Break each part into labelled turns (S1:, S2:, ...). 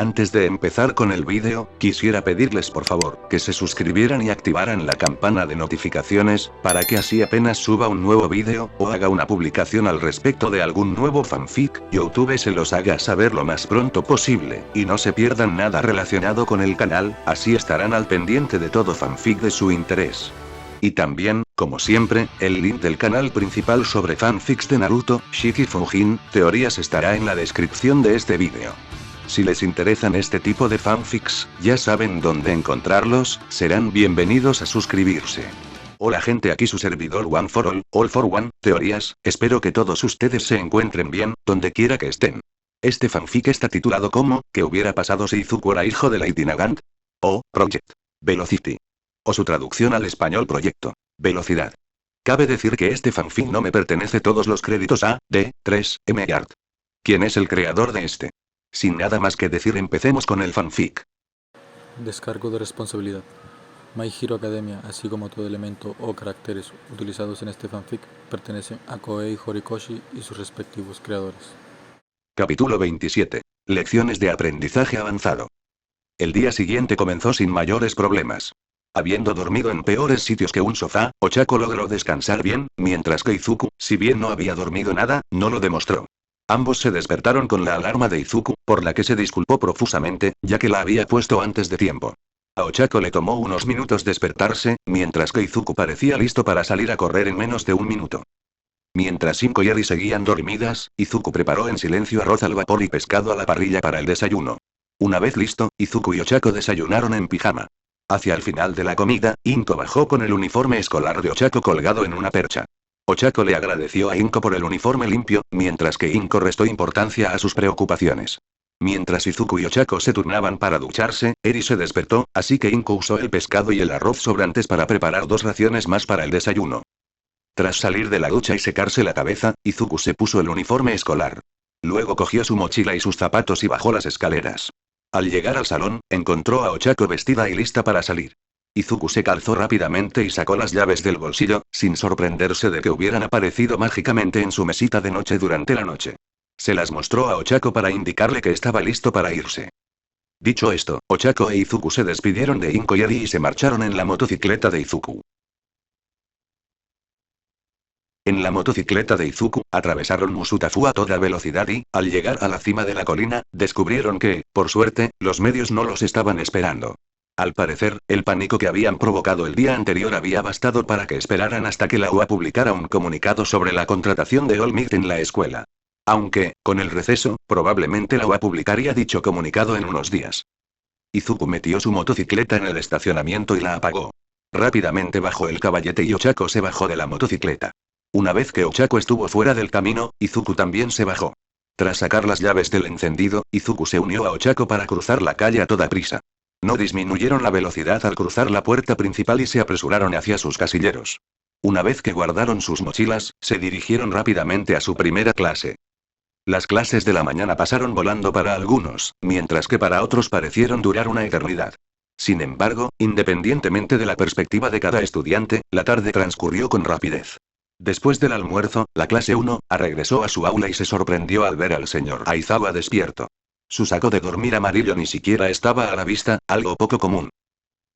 S1: Antes de empezar con el vídeo, quisiera pedirles por favor, que se suscribieran y activaran la campana de notificaciones, para que así apenas suba un nuevo vídeo, o haga una publicación al respecto de algún nuevo fanfic, YouTube se los haga saber lo más pronto posible, y no se pierdan nada relacionado con el canal, así estarán al pendiente de todo fanfic de su interés. Y también, como siempre, el link del canal principal sobre fanfics de Naruto, Shiki Fujin, teorías estará en la descripción de este vídeo. Si les interesan este tipo de fanfics, ya saben dónde encontrarlos, serán bienvenidos a suscribirse. Hola gente, aquí su servidor One for All for One, teorías, espero que todos ustedes se encuentren bien, donde quiera que estén. Este fanfic está titulado como, ¿qué hubiera pasado si Izuku era hijo de Lady Nagant? O, Project Velocity. O su traducción al español Proyecto Velocidad. Cabe decir que este fanfic no me pertenece todos los créditos a, D, 3, M Art. ¿Quién es el creador de este? Sin nada más que decir, empecemos con el fanfic.
S2: Descargo de responsabilidad. My Hero Academia, así como todo elemento o caracteres utilizados en este fanfic, pertenecen a Koei Horikoshi y sus respectivos creadores.
S1: Capítulo 27. Lecciones de aprendizaje avanzado. El día siguiente comenzó sin mayores problemas. Habiendo dormido en peores sitios que un sofá, Ochako logró descansar bien, mientras que Izuku, si bien no había dormido nada, no lo demostró. Ambos se despertaron con la alarma de Izuku, por la que se disculpó profusamente, ya que la había puesto antes de tiempo. A Ochako le tomó unos minutos despertarse, mientras que Izuku parecía listo para salir a correr en menos de un minuto. Mientras Shinko y Eri seguían dormidas, Izuku preparó en silencio arroz al vapor y pescado a la parrilla para el desayuno. Una vez listo, Izuku y Ochako desayunaron en pijama. Hacia el final de la comida, Inko bajó con el uniforme escolar de Ochako colgado en una percha. Ochako le agradeció a Inko por el uniforme limpio, mientras que Inko restó importancia a sus preocupaciones. Mientras Izuku y Ochako se turnaban para ducharse, Eri se despertó, así que Inko usó el pescado y el arroz sobrantes para preparar 2 raciones más para el desayuno. Tras salir de la ducha y secarse la cabeza, Izuku se puso el uniforme escolar. Luego cogió su mochila y sus zapatos y bajó las escaleras. Al llegar al salón, encontró a Ochako vestida y lista para salir. Izuku se calzó rápidamente y sacó las llaves del bolsillo, sin sorprenderse de que hubieran aparecido mágicamente en su mesita de noche durante la noche. Se las mostró a Ochako para indicarle que estaba listo para irse. Dicho esto, Ochako e Izuku se despidieron de Inko y Eri y se marcharon en la motocicleta de Izuku. En la motocicleta de Izuku, atravesaron Musutafu a toda velocidad y, al llegar a la cima de la colina, descubrieron que, por suerte, los medios no los estaban esperando. Al parecer, el pánico que habían provocado el día anterior había bastado para que esperaran hasta que la UA publicara un comunicado sobre la contratación de All Might en la escuela. Aunque, con el receso, probablemente la UA publicaría dicho comunicado en unos días. Izuku metió su motocicleta en el estacionamiento y la apagó. Rápidamente bajó el caballete y Ochako se bajó de la motocicleta. Una vez que Ochako estuvo fuera del camino, Izuku también se bajó. Tras sacar las llaves del encendido, Izuku se unió a Ochako para cruzar la calle a toda prisa. No disminuyeron la velocidad al cruzar la puerta principal y se apresuraron hacia sus casilleros. Una vez que guardaron sus mochilas, se dirigieron rápidamente a su primera clase. Las clases de la mañana pasaron volando para algunos, mientras que para otros parecieron durar una eternidad. Sin embargo, independientemente de la perspectiva de cada estudiante, la tarde transcurrió con rapidez. Después del almuerzo, la clase 1, regresó a su aula y se sorprendió al ver al señor Aizawa despierto. Su saco de dormir amarillo ni siquiera estaba a la vista, algo poco común.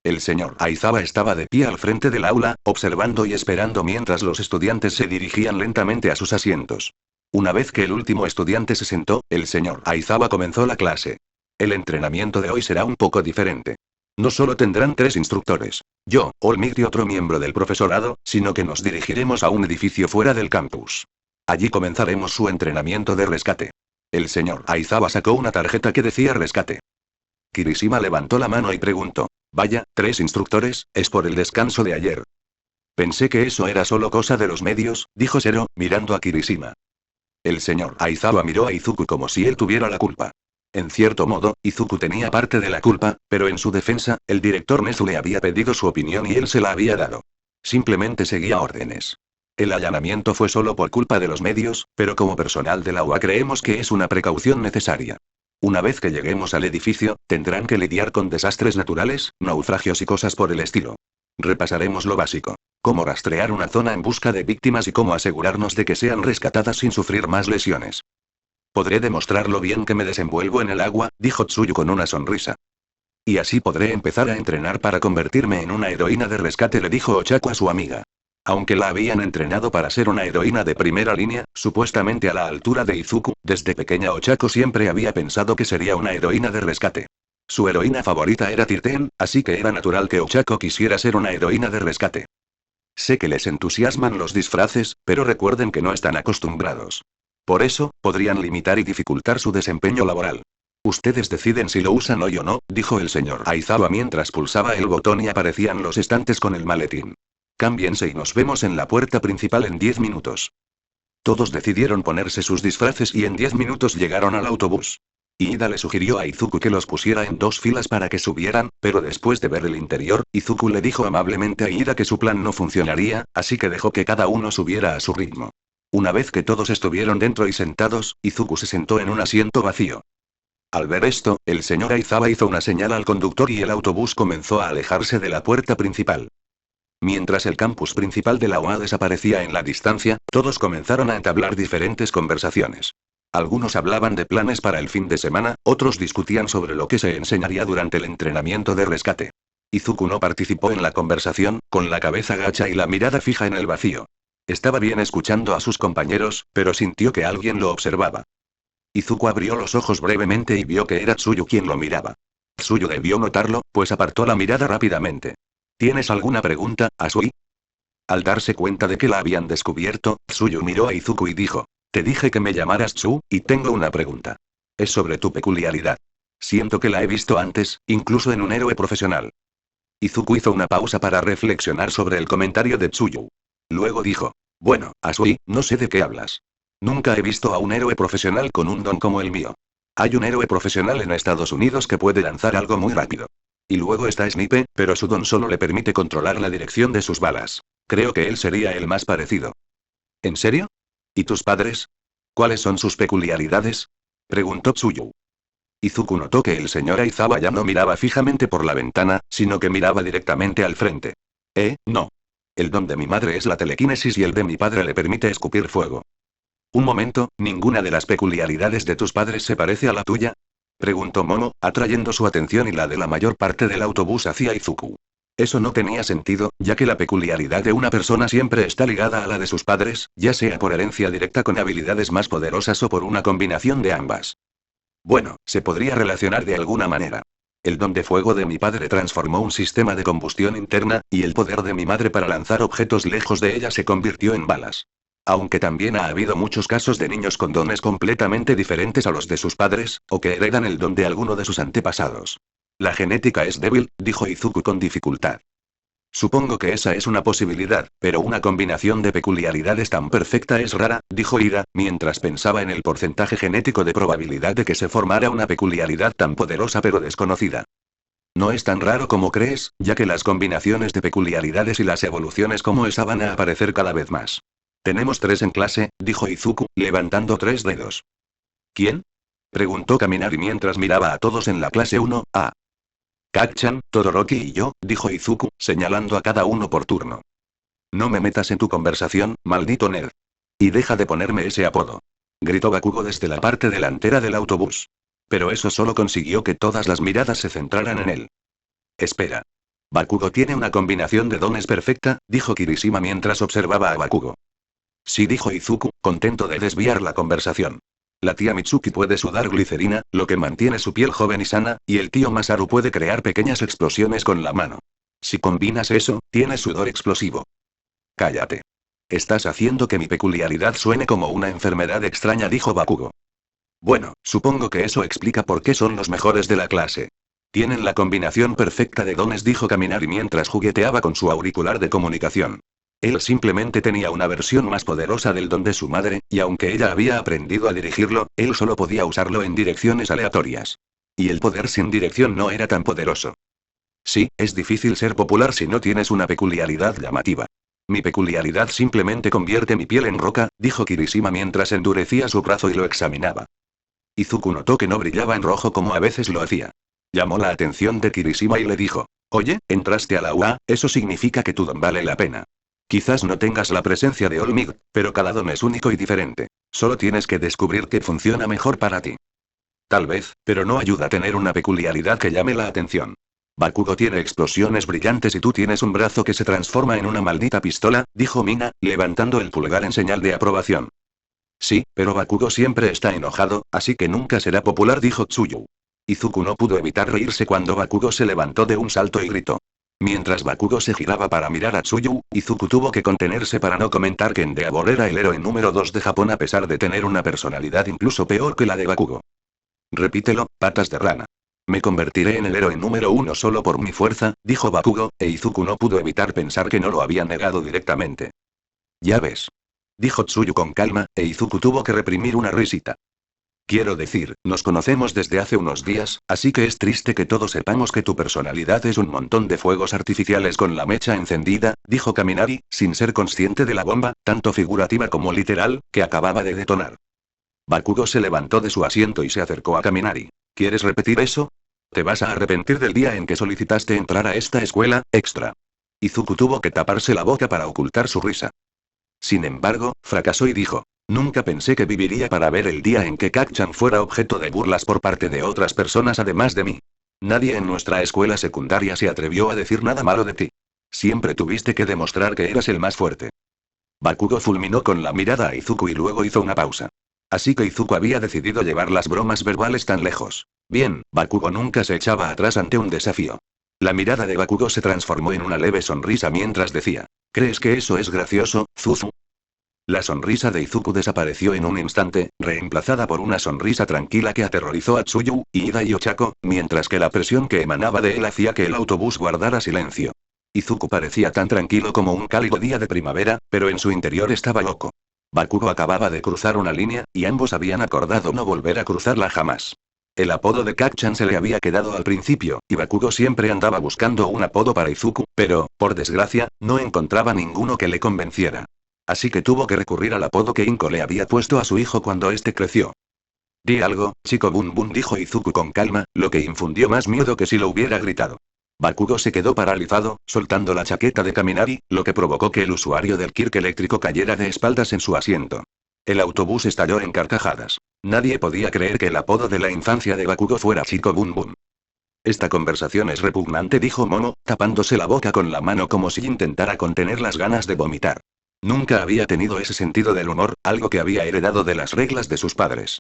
S1: El señor Aizawa estaba de pie al frente del aula, observando y esperando mientras los estudiantes se dirigían lentamente a sus asientos. Una vez que el último estudiante se sentó, el señor Aizawa comenzó la clase. El entrenamiento de hoy será un poco diferente. No solo tendrán 3 instructores, yo, All Might y otro miembro del profesorado, sino que nos dirigiremos a un edificio fuera del campus. Allí comenzaremos su entrenamiento de rescate. El señor Aizawa sacó una tarjeta que decía rescate. Kirishima levantó la mano y preguntó, vaya, 3 instructores, es por el descanso de ayer. Pensé que eso era solo cosa de los medios, dijo Zero, mirando a Kirishima. El señor Aizawa miró a Izuku como si él tuviera la culpa. En cierto modo, Izuku tenía parte de la culpa, pero en su defensa, el director Nezu le había pedido su opinión y él se la había dado. Simplemente seguía órdenes. El allanamiento fue solo por culpa de los medios, pero como personal de la UA creemos que es una precaución necesaria. Una vez que lleguemos al edificio, tendrán que lidiar con desastres naturales, naufragios y cosas por el estilo. Repasaremos lo básico. Cómo rastrear una zona en busca de víctimas y cómo asegurarnos de que sean rescatadas sin sufrir más lesiones. Podré demostrar lo bien que me desenvuelvo en el agua, dijo Tsuyu con una sonrisa. Y así podré empezar a entrenar para convertirme en una heroína de rescate, le dijo Ochaku a su amiga. Aunque la habían entrenado para ser una heroína de primera línea, supuestamente a la altura de Izuku, desde pequeña Ochako siempre había pensado que sería una heroína de rescate. Su heroína favorita era Tirten, así que era natural que Ochako quisiera ser una heroína de rescate. Sé que les entusiasman los disfraces, pero recuerden que no están acostumbrados. Por eso, podrían limitar y dificultar su desempeño laboral. Ustedes deciden si lo usan hoy o no, dijo el señor Aizawa mientras pulsaba el botón y aparecían los estantes con el maletín. Cámbiense y nos vemos en la puerta principal en 10 minutos. Todos decidieron ponerse sus disfraces y en 10 minutos llegaron al autobús. Iida le sugirió a Izuku que los pusiera en 2 filas para que subieran, pero después de ver el interior, Izuku le dijo amablemente a Iida que su plan no funcionaría, así que dejó que cada uno subiera a su ritmo. Una vez que todos estuvieron dentro y sentados, Izuku se sentó en un asiento vacío. Al ver esto, el señor Aizawa hizo una señal al conductor y el autobús comenzó a alejarse de la puerta principal. Mientras el campus principal de la UA desaparecía en la distancia, todos comenzaron a entablar diferentes conversaciones. Algunos hablaban de planes para el fin de semana, otros discutían sobre lo que se enseñaría durante el entrenamiento de rescate. Izuku no participó en la conversación, con la cabeza gacha y la mirada fija en el vacío. Estaba bien escuchando a sus compañeros, pero sintió que alguien lo observaba. Izuku abrió los ojos brevemente y vio que era Tsuyu quien lo miraba. Tsuyu debió notarlo, pues apartó la mirada rápidamente. ¿Tienes alguna pregunta, Asui? Al darse cuenta de que la habían descubierto, Tsuyu miró a Izuku y dijo: Te dije que me llamaras Tsu, y tengo una pregunta. Es sobre tu peculiaridad. Siento que la he visto antes, incluso en un héroe profesional. Izuku hizo una pausa para reflexionar sobre el comentario de Tsuyu. Luego dijo: Bueno, Asui, no sé de qué hablas. Nunca he visto a un héroe profesional con un don como el mío. Hay un héroe profesional en Estados Unidos que puede lanzar algo muy rápido. Y luego está Snipe, pero su don solo le permite controlar la dirección de sus balas. Creo que él sería el más parecido. ¿En serio? ¿Y tus padres? ¿Cuáles son sus peculiaridades? Preguntó Tsuyu. Izuku notó que el señor Aizawa ya no miraba fijamente por la ventana, sino que miraba directamente al frente. No. El don de mi madre es la telequinesis y el de mi padre le permite escupir fuego. Un momento, ¿ninguna de las peculiaridades de tus padres se parece a la tuya? Preguntó Momo, atrayendo su atención y la de la mayor parte del autobús hacia Izuku. Eso no tenía sentido, ya que la peculiaridad de una persona siempre está ligada a la de sus padres, ya sea por herencia directa con habilidades más poderosas o por una combinación de ambas. Bueno, se podría relacionar de alguna manera. El don de fuego de mi padre transformó un sistema de combustión interna, y el poder de mi madre para lanzar objetos lejos de ella se convirtió en balas. Aunque también ha habido muchos casos de niños con dones completamente diferentes a los de sus padres, o que heredan el don de alguno de sus antepasados. La genética es débil, dijo Izuku con dificultad. Supongo que esa es una posibilidad, pero una combinación de peculiaridades tan perfecta es rara, dijo Ira, mientras pensaba en el porcentaje genético de probabilidad de que se formara una peculiaridad tan poderosa pero desconocida. No es tan raro como crees, ya que las combinaciones de peculiaridades y las evoluciones como esa van a aparecer cada vez más. Tenemos 3 en clase, dijo Izuku, levantando 3 dedos. ¿Quién? Preguntó Kaminari mientras miraba a todos en la clase 1A. Kacchan, Todoroki y yo, dijo Izuku, señalando a cada uno por turno. No me metas en tu conversación, maldito nerd. Y deja de ponerme ese apodo. Gritó Bakugo desde la parte delantera del autobús. Pero eso solo consiguió que todas las miradas se centraran en él. Espera. Bakugo tiene una combinación de dones perfecta, dijo Kirishima mientras observaba a Bakugo. Sí, dijo Izuku, contento de desviar la conversación. La tía Mitsuki puede sudar glicerina, lo que mantiene su piel joven y sana, y el tío Masaru puede crear pequeñas explosiones con la mano. Si combinas eso, tienes sudor explosivo. Cállate. Estás haciendo que mi peculiaridad suene como una enfermedad extraña, dijo Bakugo. Bueno, supongo que eso explica por qué son los mejores de la clase. Tienen la combinación perfecta de dones, dijo Kaminari mientras jugueteaba con su auricular de comunicación. Él simplemente tenía una versión más poderosa del don de su madre, y aunque ella había aprendido a dirigirlo, él solo podía usarlo en direcciones aleatorias. Y el poder sin dirección no era tan poderoso. Sí, es difícil ser popular si no tienes una peculiaridad llamativa. Mi peculiaridad simplemente convierte mi piel en roca, dijo Kirishima mientras endurecía su brazo y lo examinaba. Izuku notó que no brillaba en rojo como a veces lo hacía. Llamó la atención de Kirishima y le dijo: Oye, entraste a la UA, eso significa que tu don vale la pena. Quizás no tengas la presencia de Olmig, pero cada don es único y diferente. Solo tienes que descubrir qué funciona mejor para ti. Tal vez, pero no ayuda a tener una peculiaridad que llame la atención. Bakugo tiene explosiones brillantes y tú tienes un brazo que se transforma en una maldita pistola, dijo Mina, levantando el pulgar en señal de aprobación. Sí, pero Bakugo siempre está enojado, así que nunca será popular, dijo Tsuyu. Izuku no pudo evitar reírse cuando Bakugo se levantó de un salto y gritó. Mientras Bakugo se giraba para mirar a Tsuyu, Izuku tuvo que contenerse para no comentar que Endeavor era el héroe número 2 de Japón a pesar de tener una personalidad incluso peor que la de Bakugo. Repítelo, patas de rana. Me convertiré en el héroe número 1 solo por mi fuerza, dijo Bakugo, e Izuku no pudo evitar pensar que no lo había negado directamente. Ya ves. Dijo Tsuyu con calma, e Izuku tuvo que reprimir una risita. Quiero decir, nos conocemos desde hace unos días, así que es triste que todos sepamos que tu personalidad es un montón de fuegos artificiales con la mecha encendida, dijo Kaminari, sin ser consciente de la bomba, tanto figurativa como literal, que acababa de detonar. Bakugo se levantó de su asiento y se acercó a Kaminari. ¿Quieres repetir eso? Te vas a arrepentir del día en que solicitaste entrar a esta escuela, extra. Izuku tuvo que taparse la boca para ocultar su risa. Sin embargo, fracasó y dijo. Nunca pensé que viviría para ver el día en que Kacchan fuera objeto de burlas por parte de otras personas además de mí. Nadie en nuestra escuela secundaria se atrevió a decir nada malo de ti. Siempre tuviste que demostrar que eras el más fuerte. Bakugo fulminó con la mirada a Izuku y luego hizo una pausa. Así que Izuku había decidido llevar las bromas verbales tan lejos. Bien, Bakugo nunca se echaba atrás ante un desafío. La mirada de Bakugo se transformó en una leve sonrisa mientras decía, ¿crees que eso es gracioso, Zuzu? La sonrisa de Izuku desapareció en un instante, reemplazada por una sonrisa tranquila que aterrorizó a Tsuyu, Ida y Ochako, mientras que la presión que emanaba de él hacía que el autobús guardara silencio. Izuku parecía tan tranquilo como un cálido día de primavera, pero en su interior estaba loco. Bakugo acababa de cruzar una línea, y ambos habían acordado no volver a cruzarla jamás. El apodo de Kacchan se le había quedado al principio, y Bakugo siempre andaba buscando un apodo para Izuku, pero, por desgracia, no encontraba ninguno que le convenciera. Así que tuvo que recurrir al apodo que Inko le había puesto a su hijo cuando éste creció. Di algo, chico Bun Bun, dijo Izuku con calma, lo que infundió más miedo que si lo hubiera gritado. Bakugo se quedó paralizado, soltando la chaqueta de Kaminari, lo que provocó que el usuario del Kirk eléctrico cayera de espaldas en su asiento. El autobús estalló en carcajadas. Nadie podía creer que el apodo de la infancia de Bakugo fuera Chico Bun Bun. Esta conversación es repugnante, dijo Momo, tapándose la boca con la mano como si intentara contener las ganas de vomitar. Nunca había tenido ese sentido del humor, algo que había heredado de las reglas de sus padres.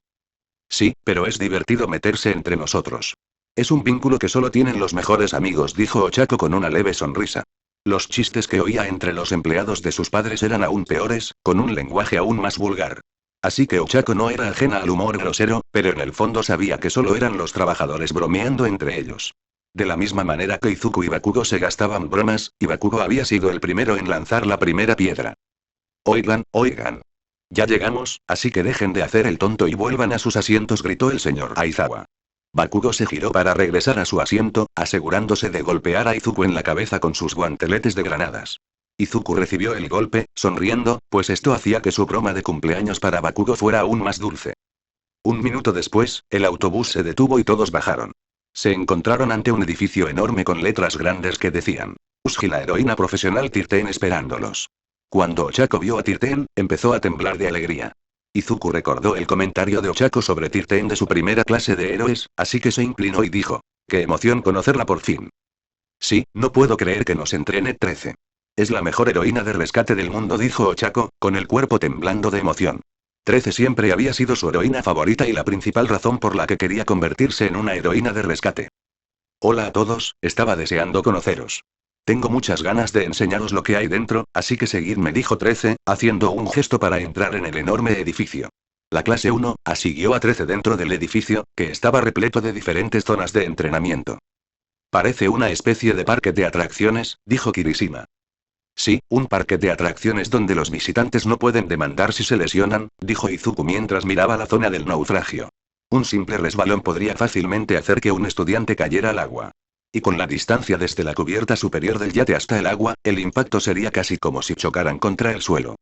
S1: Sí, pero es divertido meterse entre nosotros. Es un vínculo que solo tienen los mejores amigos, dijo Ochako con una leve sonrisa. Los chistes que oía entre los empleados de sus padres eran aún peores, con un lenguaje aún más vulgar. Así que Ochako no era ajena al humor grosero, pero en el fondo sabía que solo eran los trabajadores bromeando entre ellos. De la misma manera que Izuku y Bakugo se gastaban bromas, y Bakugo había sido el primero en lanzar la primera piedra. Oigan, oigan. Ya llegamos, así que dejen de hacer el tonto y vuelvan a sus asientos, gritó el señor Aizawa. Bakugo se giró para regresar a su asiento, asegurándose de golpear a Izuku en la cabeza con sus guanteletes de granadas. Izuku recibió el golpe, sonriendo, pues esto hacía que su broma de cumpleaños para Bakugo fuera aún más dulce. Un minuto después, el autobús se detuvo y todos bajaron. Se encontraron ante un edificio enorme con letras grandes que decían: Usgi, la heroína profesional Tirten, esperándolos. Cuando Ochako vio a Tirten, empezó a temblar de alegría. Izuku recordó el comentario de Ochako sobre Tirten de su primera clase de héroes, así que se inclinó y dijo: ¡Qué emoción conocerla por fin! Sí, no puedo creer que nos entrene 13. Es la mejor heroína de rescate del mundo, dijo Ochako, con el cuerpo temblando de emoción. 13 siempre había sido su heroína favorita y la principal razón por la que quería convertirse en una heroína de rescate. Hola a todos, estaba deseando conoceros. Tengo muchas ganas de enseñaros lo que hay dentro, así que seguidme, dijo 13, haciendo un gesto para entrar en el enorme edificio. La clase 1, siguió a 13 dentro del edificio, que estaba repleto de diferentes zonas de entrenamiento. Parece una especie de parque de atracciones, dijo Kirishima. Sí, un parque de atracciones donde los visitantes no pueden demandar si se lesionan, dijo Izuku mientras miraba la zona del naufragio. Un simple resbalón podría fácilmente hacer que un estudiante cayera al agua. Y con la distancia desde la cubierta superior del yate hasta el agua, el impacto sería casi como si chocaran contra el suelo.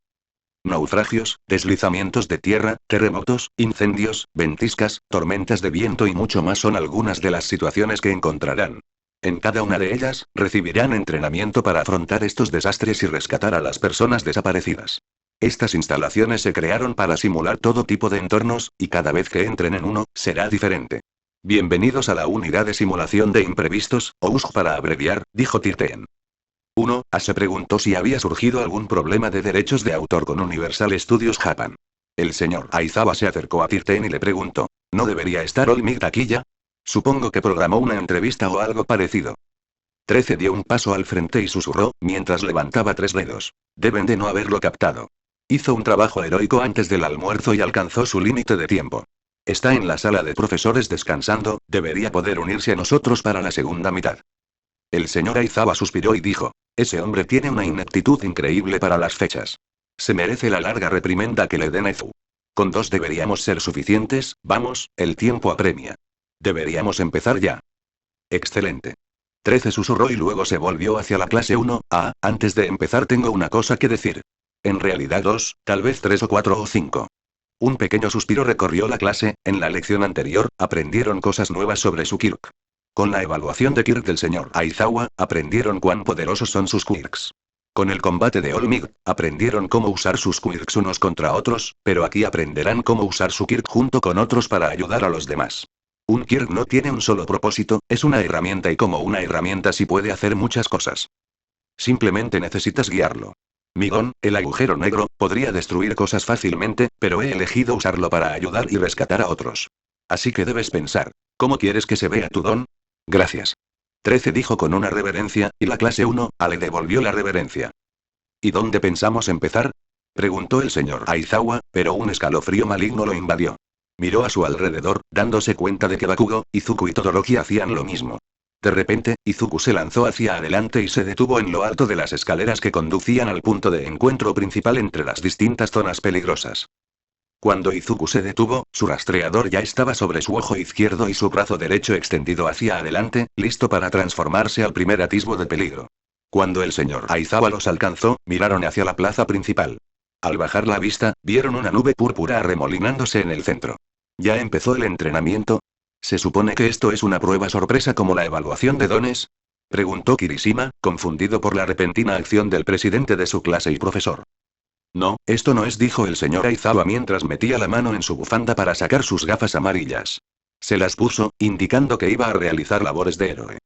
S1: Naufragios, deslizamientos de tierra, terremotos, incendios, ventiscas, tormentas de viento y mucho más son algunas de las situaciones que encontrarán. En cada una de ellas, recibirán entrenamiento para afrontar estos desastres y rescatar a las personas desaparecidas. Estas instalaciones se crearon para simular todo tipo de entornos, y cada vez que entren en uno, será diferente. Bienvenidos a la unidad de simulación de imprevistos, o USG para abreviar, dijo Tirten. 1. Se preguntó si había surgido algún problema de derechos de autor con Universal Studios Japan. El señor Aizawa se acercó a Tirten y le preguntó: ¿no debería estar Olmig aquí ya? Supongo que programó una entrevista o algo parecido. 13 dio un paso al frente y susurró, mientras levantaba 3 dedos. Deben de no haberlo captado. Hizo un trabajo heroico antes del almuerzo y alcanzó su límite de tiempo. Está en la sala de profesores descansando, debería poder unirse a nosotros para la segunda mitad. El señor Aizawa suspiró y dijo: ese hombre tiene una ineptitud increíble para las fechas. Se merece la larga reprimenda que le den a Izu. Con 2 deberíamos ser suficientes, vamos, el tiempo apremia. Deberíamos empezar ya. Excelente. 13 susurró y luego se volvió hacia la clase 1. Antes de empezar tengo una cosa que decir. En realidad 2, tal vez 3 o 4 o 5. Un pequeño suspiro recorrió la clase. En la lección anterior, aprendieron cosas nuevas sobre su Kirk. Con la evaluación de Kirk del señor Aizawa, aprendieron cuán poderosos son sus quirks. Con el combate de Olmig, aprendieron cómo usar sus quirks unos contra otros, pero aquí aprenderán cómo usar su Kirk junto con otros para ayudar a los demás. Un Kirk no tiene un solo propósito, es una herramienta y como una herramienta sí puede hacer muchas cosas. Simplemente necesitas guiarlo. Migon, el agujero negro, podría destruir cosas fácilmente, pero he elegido usarlo para ayudar y rescatar a otros. Así que debes pensar, ¿cómo quieres que se vea tu don? Gracias. 13 dijo con una reverencia, y la clase 1, le devolvió la reverencia. ¿Y dónde pensamos empezar? Preguntó el señor Aizawa, pero un escalofrío maligno lo invadió. Miró a su alrededor, dándose cuenta de que Bakugo, Izuku y Todoroki hacían lo mismo. De repente, Izuku se lanzó hacia adelante y se detuvo en lo alto de las escaleras que conducían al punto de encuentro principal entre las distintas zonas peligrosas. Cuando Izuku se detuvo, su rastreador ya estaba sobre su ojo izquierdo y su brazo derecho extendido hacia adelante, listo para transformarse al primer atisbo de peligro. Cuando el señor Aizawa los alcanzó, miraron hacia la plaza principal. Al bajar la vista, vieron una nube púrpura arremolinándose en el centro. ¿Ya empezó el entrenamiento? ¿Se supone que esto es una prueba sorpresa como la evaluación de dones? Preguntó Kirishima, confundido por la repentina acción del presidente de su clase y profesor. No, esto no es, dijo el señor Aizawa mientras metía la mano en su bufanda para sacar sus gafas amarillas. Se las puso, indicando que iba a realizar labores de héroe.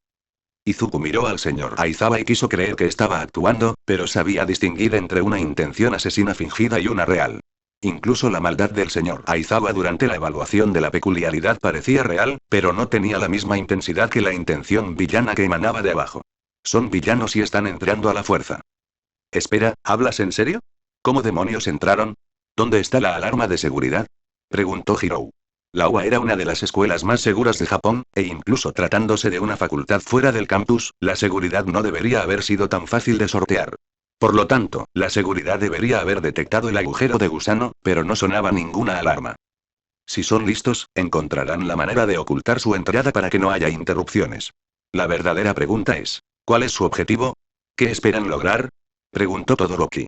S1: Izuku miró al señor Aizawa y quiso creer que estaba actuando, pero sabía distinguir entre una intención asesina fingida y una real. Incluso la maldad del señor Aizawa durante la evaluación de la peculiaridad parecía real, pero no tenía la misma intensidad que la intención villana que emanaba de abajo. Son villanos y están entrando a la fuerza. Espera, ¿hablas en serio? ¿Cómo demonios entraron? ¿Dónde está la alarma de seguridad? Preguntó Hirou. La UA era una de las escuelas más seguras de Japón, e incluso tratándose de una facultad fuera del campus, la seguridad no debería haber sido tan fácil de sortear. Por lo tanto, la seguridad debería haber detectado el agujero de gusano, pero no sonaba ninguna alarma. Si son listos, encontrarán la manera de ocultar su entrada para que no haya interrupciones. La verdadera pregunta es, ¿cuál es su objetivo? ¿Qué esperan lograr? Preguntó Todoroki.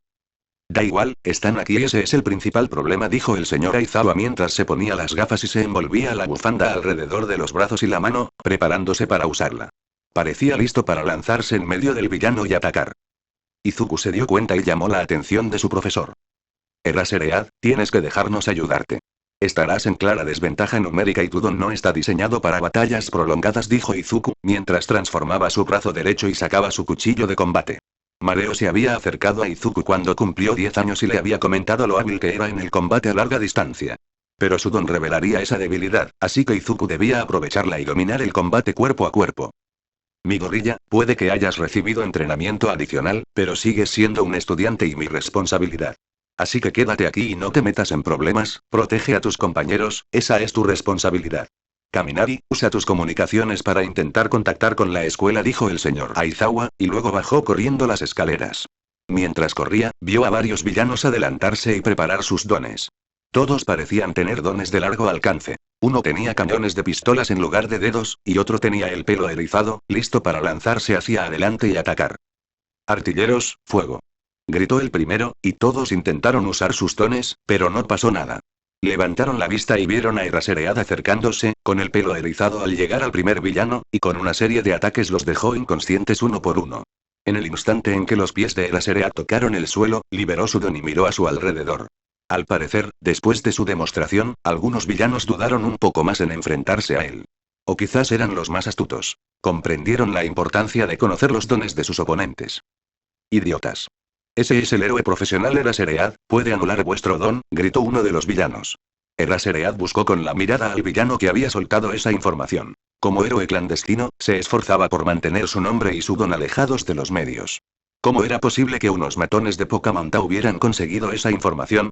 S1: Da igual, están aquí y ese es el principal problema, dijo el señor Aizawa mientras se ponía las gafas y se envolvía la bufanda alrededor de los brazos y la mano, preparándose para usarla. Parecía listo para lanzarse en medio del villano y atacar. Izuku se dio cuenta y llamó la atención de su profesor. Eraseread, tienes que dejarnos ayudarte. Estarás en clara desventaja numérica y tu don no está diseñado para batallas prolongadas, dijo Izuku, mientras transformaba su brazo derecho y sacaba su cuchillo de combate. Mareo se había acercado a Izuku cuando cumplió 10 años y le había comentado lo hábil que era en el combate a larga distancia. Pero su don revelaría esa debilidad, así que Izuku debía aprovecharla y dominar el combate cuerpo a cuerpo. Mi gorrilla, puede que hayas recibido entrenamiento adicional, pero sigues siendo un estudiante y mi responsabilidad. Así que quédate aquí y no te metas en problemas, protege a tus compañeros, esa es tu responsabilidad. Kaminari, usa tus comunicaciones para intentar contactar con la escuela, dijo el señor Aizawa, y luego bajó corriendo las escaleras. Mientras corría, vio a varios villanos adelantarse y preparar sus dones. Todos parecían tener dones de largo alcance. Uno tenía cañones de pistolas en lugar de dedos, y otro tenía el pelo erizado, listo para lanzarse hacia adelante y atacar. Artilleros, fuego. Gritó el primero, y todos intentaron usar sus dones, pero no pasó nada. Levantaron la vista y vieron a Eraserhead acercándose, con el pelo erizado al llegar al primer villano, y con una serie de ataques los dejó inconscientes uno por uno. En el instante en que los pies de Eraserhead tocaron el suelo, liberó su don y miró a su alrededor. Al parecer, después de su demostración, algunos villanos dudaron un poco más en enfrentarse a él. O quizás eran los más astutos. Comprendieron la importancia de conocer los dones de sus oponentes. Idiotas. Ese es el héroe profesional Eraserhead, puede anular vuestro don, gritó uno de los villanos. Eraserhead buscó con la mirada al villano que había soltado esa información. Como héroe clandestino, se esforzaba por mantener su nombre y su don alejados de los medios. ¿Cómo era posible que unos matones de poca monta hubieran conseguido esa información?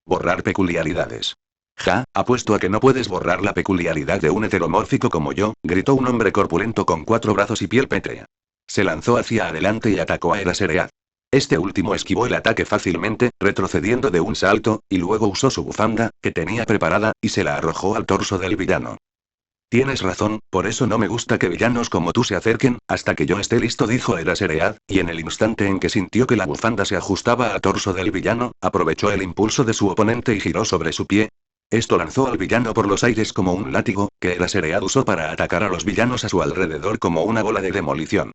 S1: Borrar peculiaridades. Ja, apuesto a que no puedes borrar la peculiaridad de un heteromórfico como yo, gritó un hombre corpulento con 4 brazos y piel pétrea. Se lanzó hacia adelante y atacó a Eraserhead. Este último esquivó el ataque fácilmente, retrocediendo de un salto, y luego usó su bufanda, que tenía preparada, y se la arrojó al torso del villano. Tienes razón, por eso no me gusta que villanos como tú se acerquen, hasta que yo esté listo, dijo Eraserhead, y en el instante en que sintió que la bufanda se ajustaba al torso del villano, aprovechó el impulso de su oponente y giró sobre su pie. Esto lanzó al villano por los aires como un látigo, que Eraserhead usó para atacar a los villanos a su alrededor como una bola de demolición.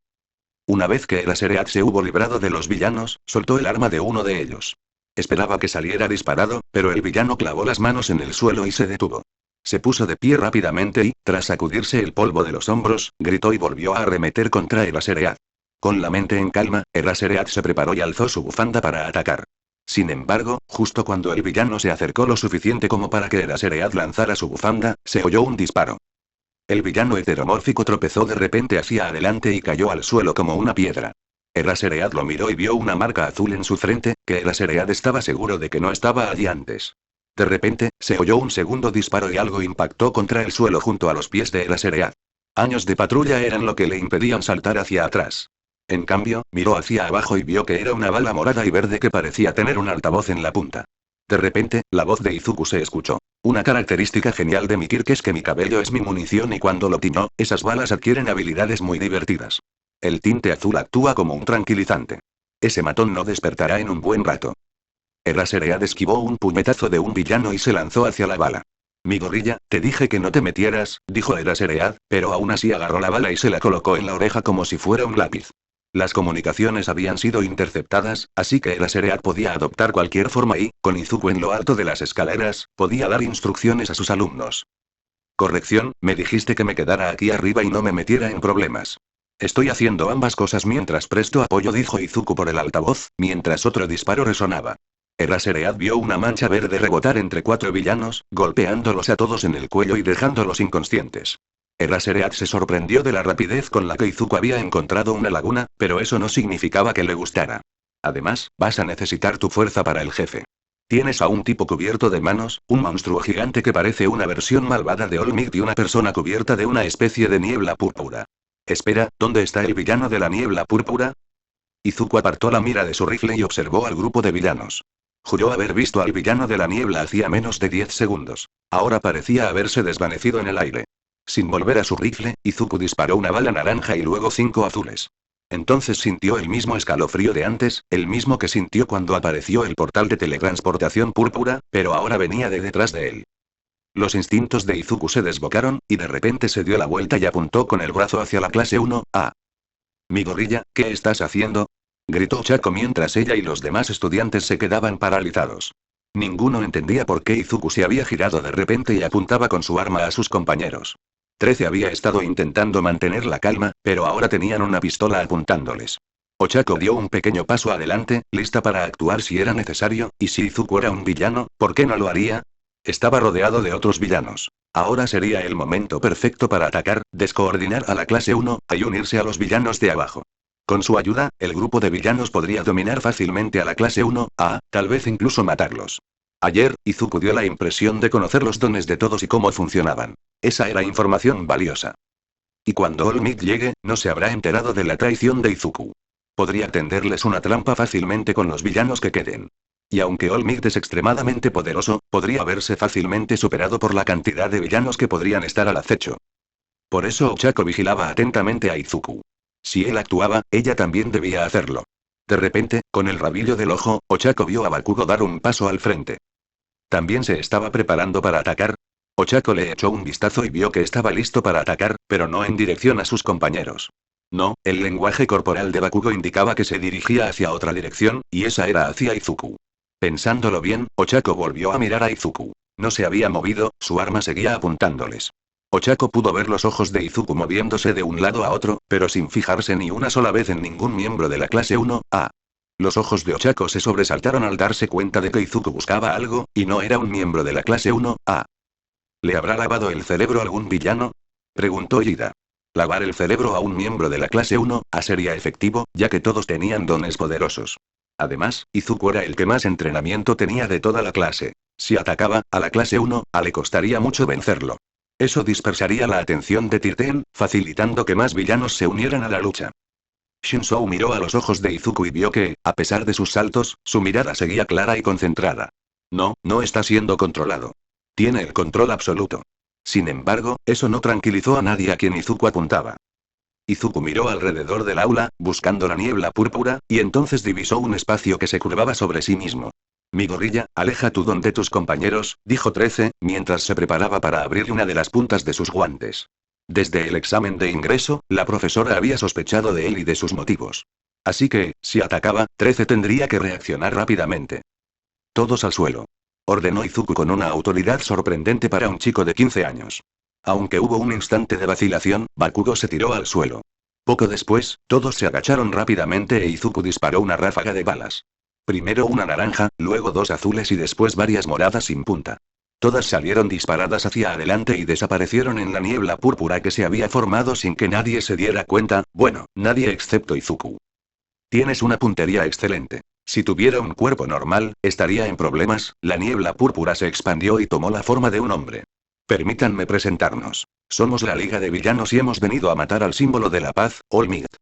S1: Una vez que Eraserhead se hubo librado de los villanos, soltó el arma de uno de ellos. Esperaba que saliera disparado, pero el villano clavó las manos en el suelo y se detuvo. Se puso de pie rápidamente y, tras sacudirse el polvo de los hombros, gritó y volvió a arremeter contra Eraserhead. Con la mente en calma, Eraserhead se preparó y alzó su bufanda para atacar. Sin embargo, justo cuando el villano se acercó lo suficiente como para que Eraserhead lanzara su bufanda, se oyó un disparo. El villano heteromórfico tropezó de repente hacia adelante y cayó al suelo como una piedra. Eraserhead lo miró y vio una marca azul en su frente, que Eraserhead estaba seguro de que no estaba allí antes. De repente, se oyó un segundo disparo y algo impactó contra el suelo junto a los pies de Eraserhead. Años de patrulla eran lo que le impedían saltar hacia atrás. En cambio, miró hacia abajo y vio que era una bala morada y verde que parecía tener un altavoz en la punta. De repente, la voz de Izuku se escuchó. Una característica genial de mi Kirk es que mi cabello es mi munición y cuando lo tiño, esas balas adquieren habilidades muy divertidas. El tinte azul actúa como un tranquilizante. Ese matón no despertará en un buen rato. Eraserhead esquivó un puñetazo de un villano y se lanzó hacia la bala. Mi gorrilla, te dije que no te metieras, dijo Eraserhead, pero aún así agarró la bala y se la colocó en la oreja como si fuera un lápiz. Las comunicaciones habían sido interceptadas, así que Eraserhead podía adoptar cualquier forma y, con Izuku en lo alto de las escaleras, podía dar instrucciones a sus alumnos. Corrección, me dijiste que me quedara aquí arriba y no me metiera en problemas. Estoy haciendo ambas cosas mientras presto apoyo, dijo Izuku por el altavoz, mientras otro disparo resonaba. Eraserhead vio una mancha verde rebotar entre 4 villanos, golpeándolos a todos en el cuello y dejándolos inconscientes. Eraserhead se sorprendió de la rapidez con la que Izuku había encontrado una laguna, pero eso no significaba que le gustara. Además, vas a necesitar tu fuerza para el jefe. Tienes a un tipo cubierto de manos, un monstruo gigante que parece una versión malvada de All Might y una persona cubierta de una especie de niebla púrpura. Espera, ¿dónde está el villano de la niebla púrpura? Izuku apartó la mira de su rifle y observó al grupo de villanos. Juró haber visto al villano de la niebla hacía menos de 10 segundos. Ahora parecía haberse desvanecido en el aire. Sin volver a su rifle, Izuku disparó una bala naranja y luego 5 azules. Entonces sintió el mismo escalofrío de antes, el mismo que sintió cuando apareció el portal de teletransportación púrpura, pero ahora venía de detrás de él. Los instintos de Izuku se desbocaron, y de repente se dio la vuelta y apuntó con el brazo hacia la clase 1A. Mi gorrilla, ¿qué estás haciendo?, gritó Chako mientras ella y los demás estudiantes se quedaban paralizados. Ninguno entendía por qué Izuku se había girado de repente y apuntaba con su arma a sus compañeros. 13 había estado intentando mantener la calma, pero ahora tenían una pistola apuntándoles. Ochako dio un pequeño paso adelante, lista para actuar si era necesario, y si Izuku era un villano, ¿por qué no lo haría? Estaba rodeado de otros villanos. Ahora sería el momento perfecto para atacar, descoordinar a la clase 1, y unirse a los villanos de abajo. Con su ayuda, el grupo de villanos podría dominar fácilmente a la clase 1A, tal vez incluso matarlos. Ayer, Izuku dio la impresión de conocer los dones de todos y cómo funcionaban. Esa era información valiosa. Y cuando All Might llegue, no se habrá enterado de la traición de Izuku. Podría tenderles una trampa fácilmente con los villanos que queden. Y aunque All Might es extremadamente poderoso, podría verse fácilmente superado por la cantidad de villanos que podrían estar al acecho. Por eso Ochako vigilaba atentamente a Izuku. Si él actuaba, ella también debía hacerlo. De repente, con el rabillo del ojo, Ochako vio a Bakugo dar un paso al frente. ¿También se estaba preparando para atacar? Ochako le echó un vistazo y vio que estaba listo para atacar, pero no en dirección a sus compañeros. No, el lenguaje corporal de Bakugo indicaba que se dirigía hacia otra dirección, y esa era hacia Izuku. Pensándolo bien, Ochako volvió a mirar a Izuku. No se había movido, su arma seguía apuntándoles. Ochako pudo ver los ojos de Izuku moviéndose de un lado a otro, pero sin fijarse ni una sola vez en ningún miembro de la clase 1A. Los ojos de Ochako se sobresaltaron al darse cuenta de que Izuku buscaba algo, y no era un miembro de la clase 1A. ¿Le habrá lavado el cerebro algún villano? Preguntó Ida. Lavar el cerebro a un miembro de la clase 1A sería efectivo, ya que todos tenían dones poderosos. Además, Izuku era el que más entrenamiento tenía de toda la clase. Si atacaba a la clase 1A le costaría mucho vencerlo. Eso dispersaría la atención de Tirten, facilitando que más villanos se unieran a la lucha. Shinzou miró a los ojos de Izuku y vio que, a pesar de sus saltos, su mirada seguía clara y concentrada. No, no está siendo controlado. Tiene el control absoluto. Sin embargo, eso no tranquilizó a nadie a quien Izuku apuntaba. Izuku miró alrededor del aula, buscando la niebla púrpura, y entonces divisó un espacio que se curvaba sobre sí mismo. Mi gorrilla, aleja tu don de tus compañeros, dijo 13, mientras se preparaba para abrir una de las puntas de sus guantes. Desde el examen de ingreso, la profesora había sospechado de él y de sus motivos. Así que, si atacaba, 13 tendría que reaccionar rápidamente. Todos al suelo. Ordenó Izuku con una autoridad sorprendente para un chico de 15 años. Aunque hubo un instante de vacilación, Bakugo se tiró al suelo. Poco después, todos se agacharon rápidamente e Izuku disparó una ráfaga de balas. Primero una naranja, luego 2 azules y después varias moradas sin punta. Todas salieron disparadas hacia adelante y desaparecieron en la niebla púrpura que se había formado sin que nadie se diera cuenta, bueno, nadie excepto Izuku. Tienes una puntería excelente. Si tuviera un cuerpo normal, estaría en problemas. La niebla púrpura se expandió y tomó la forma de un hombre. Permítanme presentarnos. Somos la Liga de Villanos y hemos venido a matar al símbolo de la paz, All Might.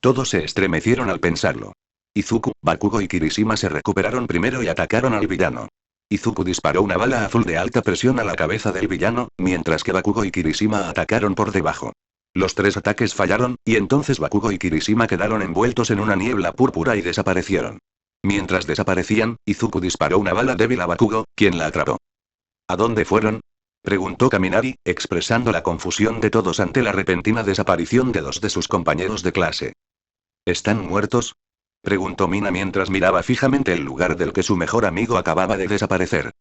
S1: Todos se estremecieron al pensarlo. Izuku, Bakugo y Kirishima se recuperaron primero y atacaron al villano. Izuku disparó una bala azul de alta presión a la cabeza del villano, mientras que Bakugo y Kirishima atacaron por debajo. Los 3 ataques fallaron, y entonces Bakugo y Kirishima quedaron envueltos en una niebla púrpura y desaparecieron. Mientras desaparecían, Izuku disparó una bala débil a Bakugo, quien la atrapó. ¿A dónde fueron?, preguntó Kaminari, expresando la confusión de todos ante la repentina desaparición de 2 de sus compañeros de clase. ¿Están muertos?, preguntó Mina mientras miraba fijamente el lugar del que su mejor amigo acababa de desaparecer.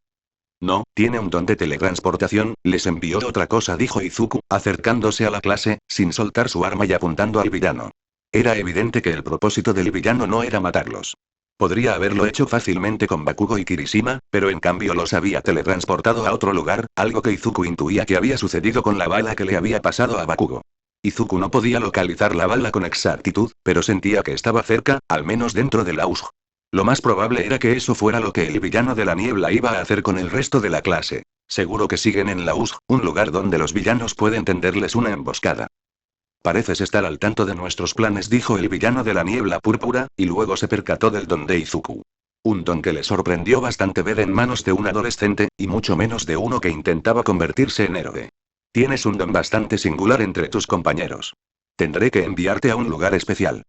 S1: No, tiene un don de teletransportación, les envió otra cosa, dijo Izuku, acercándose a la clase, sin soltar su arma y apuntando al villano. Era evidente que el propósito del villano no era matarlos. Podría haberlo hecho fácilmente con Bakugo y Kirishima, pero en cambio los había teletransportado a otro lugar, algo que Izuku intuía que había sucedido con la bala que le había pasado a Bakugo. Izuku no podía localizar la bala con exactitud, pero sentía que estaba cerca, al menos dentro del AUG. Lo más probable era que eso fuera lo que el villano de la niebla iba a hacer con el resto de la clase. Seguro que siguen en la USG, un lugar donde los villanos pueden tenderles una emboscada. Pareces estar al tanto de nuestros planes, dijo el villano de la niebla púrpura, y luego se percató del don de Izuku. Un don que le sorprendió bastante ver en manos de un adolescente, y mucho menos de uno que intentaba convertirse en héroe. Tienes un don bastante singular entre tus compañeros. Tendré que enviarte a un lugar especial.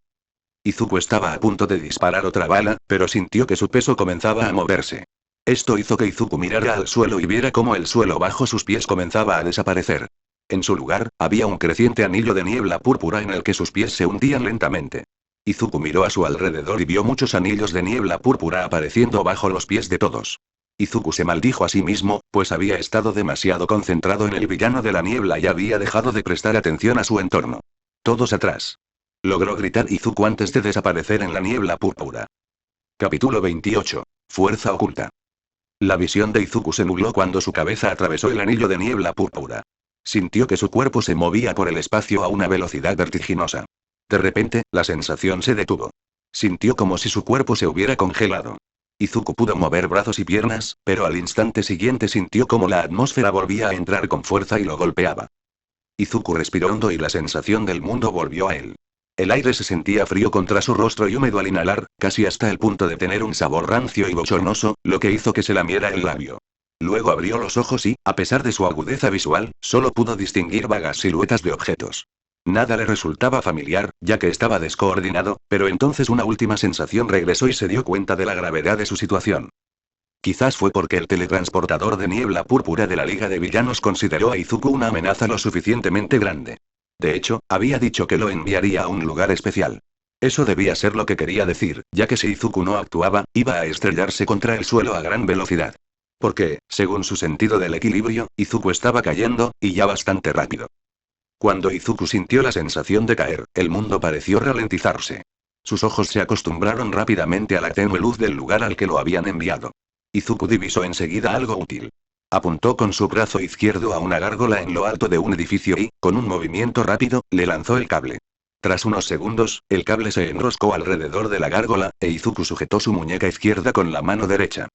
S1: Izuku estaba a punto de disparar otra bala, pero sintió que su peso comenzaba a moverse. Esto hizo que Izuku mirara al suelo y viera cómo el suelo bajo sus pies comenzaba a desaparecer. En su lugar, había un creciente anillo de niebla púrpura en el que sus pies se hundían lentamente. Izuku miró a su alrededor y vio muchos anillos de niebla púrpura apareciendo bajo los pies de todos. Izuku se maldijo a sí mismo, pues había estado demasiado concentrado en el villano de la niebla y había dejado de prestar atención a su entorno. Todos atrás. Logró gritar Izuku antes de desaparecer en la niebla púrpura. Capítulo 28. Fuerza oculta. La visión de Izuku se nubló cuando su cabeza atravesó el anillo de niebla púrpura. Sintió que su cuerpo se movía por el espacio a una velocidad vertiginosa. De repente, la sensación se detuvo. Sintió como si su cuerpo se hubiera congelado. Izuku pudo mover brazos y piernas, pero al instante siguiente sintió como la atmósfera volvía a entrar con fuerza y lo golpeaba. Izuku respiró hondo y la sensación del mundo volvió a él. El aire se sentía frío contra su rostro y húmedo al inhalar, casi hasta el punto de tener un sabor rancio y bochornoso, lo que hizo que se lamiera el labio. Luego abrió los ojos y, a pesar de su agudeza visual, solo pudo distinguir vagas siluetas de objetos. Nada le resultaba familiar, ya que estaba descoordinado, pero entonces una última sensación regresó y se dio cuenta de la gravedad de su situación. Quizás fue porque el teletransportador de niebla púrpura de la Liga de Villanos consideró a Izuku una amenaza lo suficientemente grande. De hecho, había dicho que lo enviaría a un lugar especial. Eso debía ser lo que quería decir, ya que si Izuku no actuaba, iba a estrellarse contra el suelo a gran velocidad. Porque, según su sentido del equilibrio, Izuku estaba cayendo, y ya bastante rápido. Cuando Izuku sintió la sensación de caer, el mundo pareció ralentizarse. Sus ojos se acostumbraron rápidamente a la tenue luz del lugar al que lo habían enviado. Izuku divisó enseguida algo útil. Apuntó con su brazo izquierdo a una gárgola en lo alto de un edificio y, con un movimiento rápido, le lanzó el cable. Tras unos segundos, el cable se enroscó alrededor de la gárgola, e Izuku sujetó su muñeca izquierda con la mano derecha.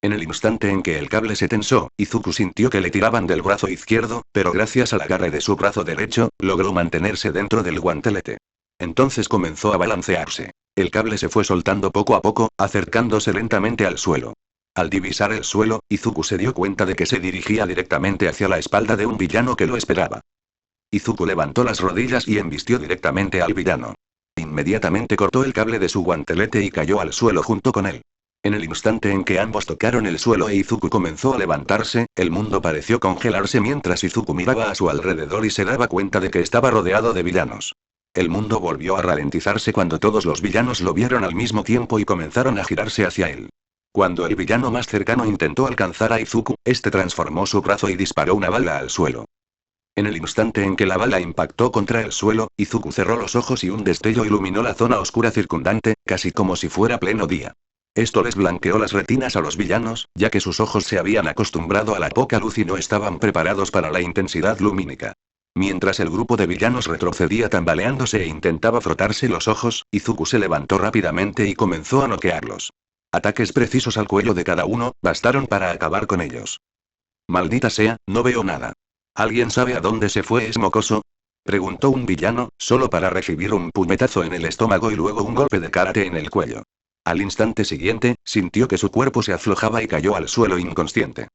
S1: En el instante en que el cable se tensó, Izuku sintió que le tiraban del brazo izquierdo, pero gracias al agarre de su brazo derecho, logró mantenerse dentro del guantelete. Entonces comenzó a balancearse. El cable se fue soltando poco a poco, acercándose lentamente al suelo. Al divisar el suelo, Izuku se dio cuenta de que se dirigía directamente hacia la espalda de un villano que lo esperaba. Izuku levantó las rodillas y embistió directamente al villano. Inmediatamente cortó el cable de su guantelete y cayó al suelo junto con él. En el instante en que ambos tocaron el suelo e Izuku comenzó a levantarse, el mundo pareció congelarse mientras Izuku miraba a su alrededor y se daba cuenta de que estaba rodeado de villanos. El mundo volvió a ralentizarse cuando todos los villanos lo vieron al mismo tiempo y comenzaron a girarse hacia él. Cuando el villano más cercano intentó alcanzar a Izuku, este transformó su brazo y disparó una bala al suelo. En el instante en que la bala impactó contra el suelo, Izuku cerró los ojos y un destello iluminó la zona oscura circundante, casi como si fuera pleno día. Esto les blanqueó las retinas a los villanos, ya que sus ojos se habían acostumbrado a la poca luz y no estaban preparados para la intensidad lumínica. Mientras el grupo de villanos retrocedía tambaleándose e intentaba frotarse los ojos, Izuku se levantó rápidamente y comenzó a noquearlos. Ataques precisos al cuello de cada uno, bastaron para acabar con ellos. Maldita sea, no veo nada. ¿Alguien sabe a dónde se fue ese mocoso? Preguntó un villano, solo para recibir un puñetazo en el estómago y luego un golpe de karate en el cuello. Al instante siguiente, sintió que su cuerpo se aflojaba y cayó al suelo inconsciente.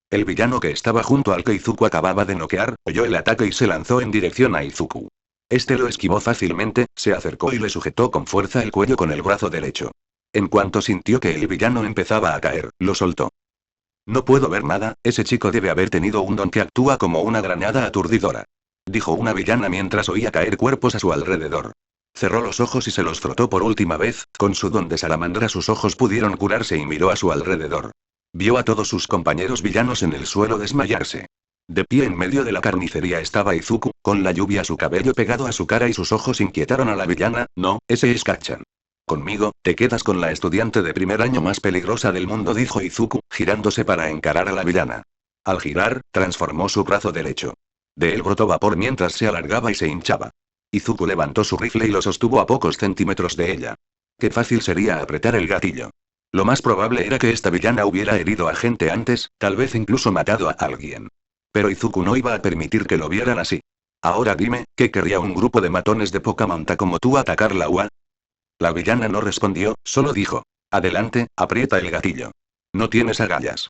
S1: El villano que estaba junto al que Izuku acababa de noquear, oyó el ataque y se lanzó en dirección a Izuku. Este lo esquivó fácilmente, se acercó y le sujetó con fuerza el cuello con el brazo derecho. En cuanto sintió que el villano empezaba a caer, lo soltó. No puedo ver nada, ese chico debe haber tenido un don que actúa como una granada aturdidora. Dijo una villana mientras oía caer cuerpos a su alrededor. Cerró los ojos y se los frotó por última vez, con su don de salamandra sus ojos pudieron curarse y miró a su alrededor. Vio a todos sus compañeros villanos en el suelo desmayarse. De pie en medio de la carnicería estaba Izuku, con la lluvia su cabello pegado a su cara y sus ojos inquietaron a la villana. No, ese es Kacchan. Conmigo, te quedas con la estudiante de primer año más peligrosa del mundo, dijo Izuku, girándose para encarar a la villana. Al girar, transformó su brazo derecho. De él brotó vapor mientras se alargaba y se hinchaba. Izuku levantó su rifle y lo sostuvo a pocos centímetros de ella. Qué fácil sería apretar el gatillo. Lo más probable era que esta villana hubiera herido a gente antes, tal vez incluso matado a alguien. Pero Izuku no iba a permitir que lo vieran así. Ahora dime, ¿qué querría un grupo de matones de poca monta como tú atacar la UA? La villana no respondió, solo dijo. Adelante, aprieta el gatillo. No tienes agallas.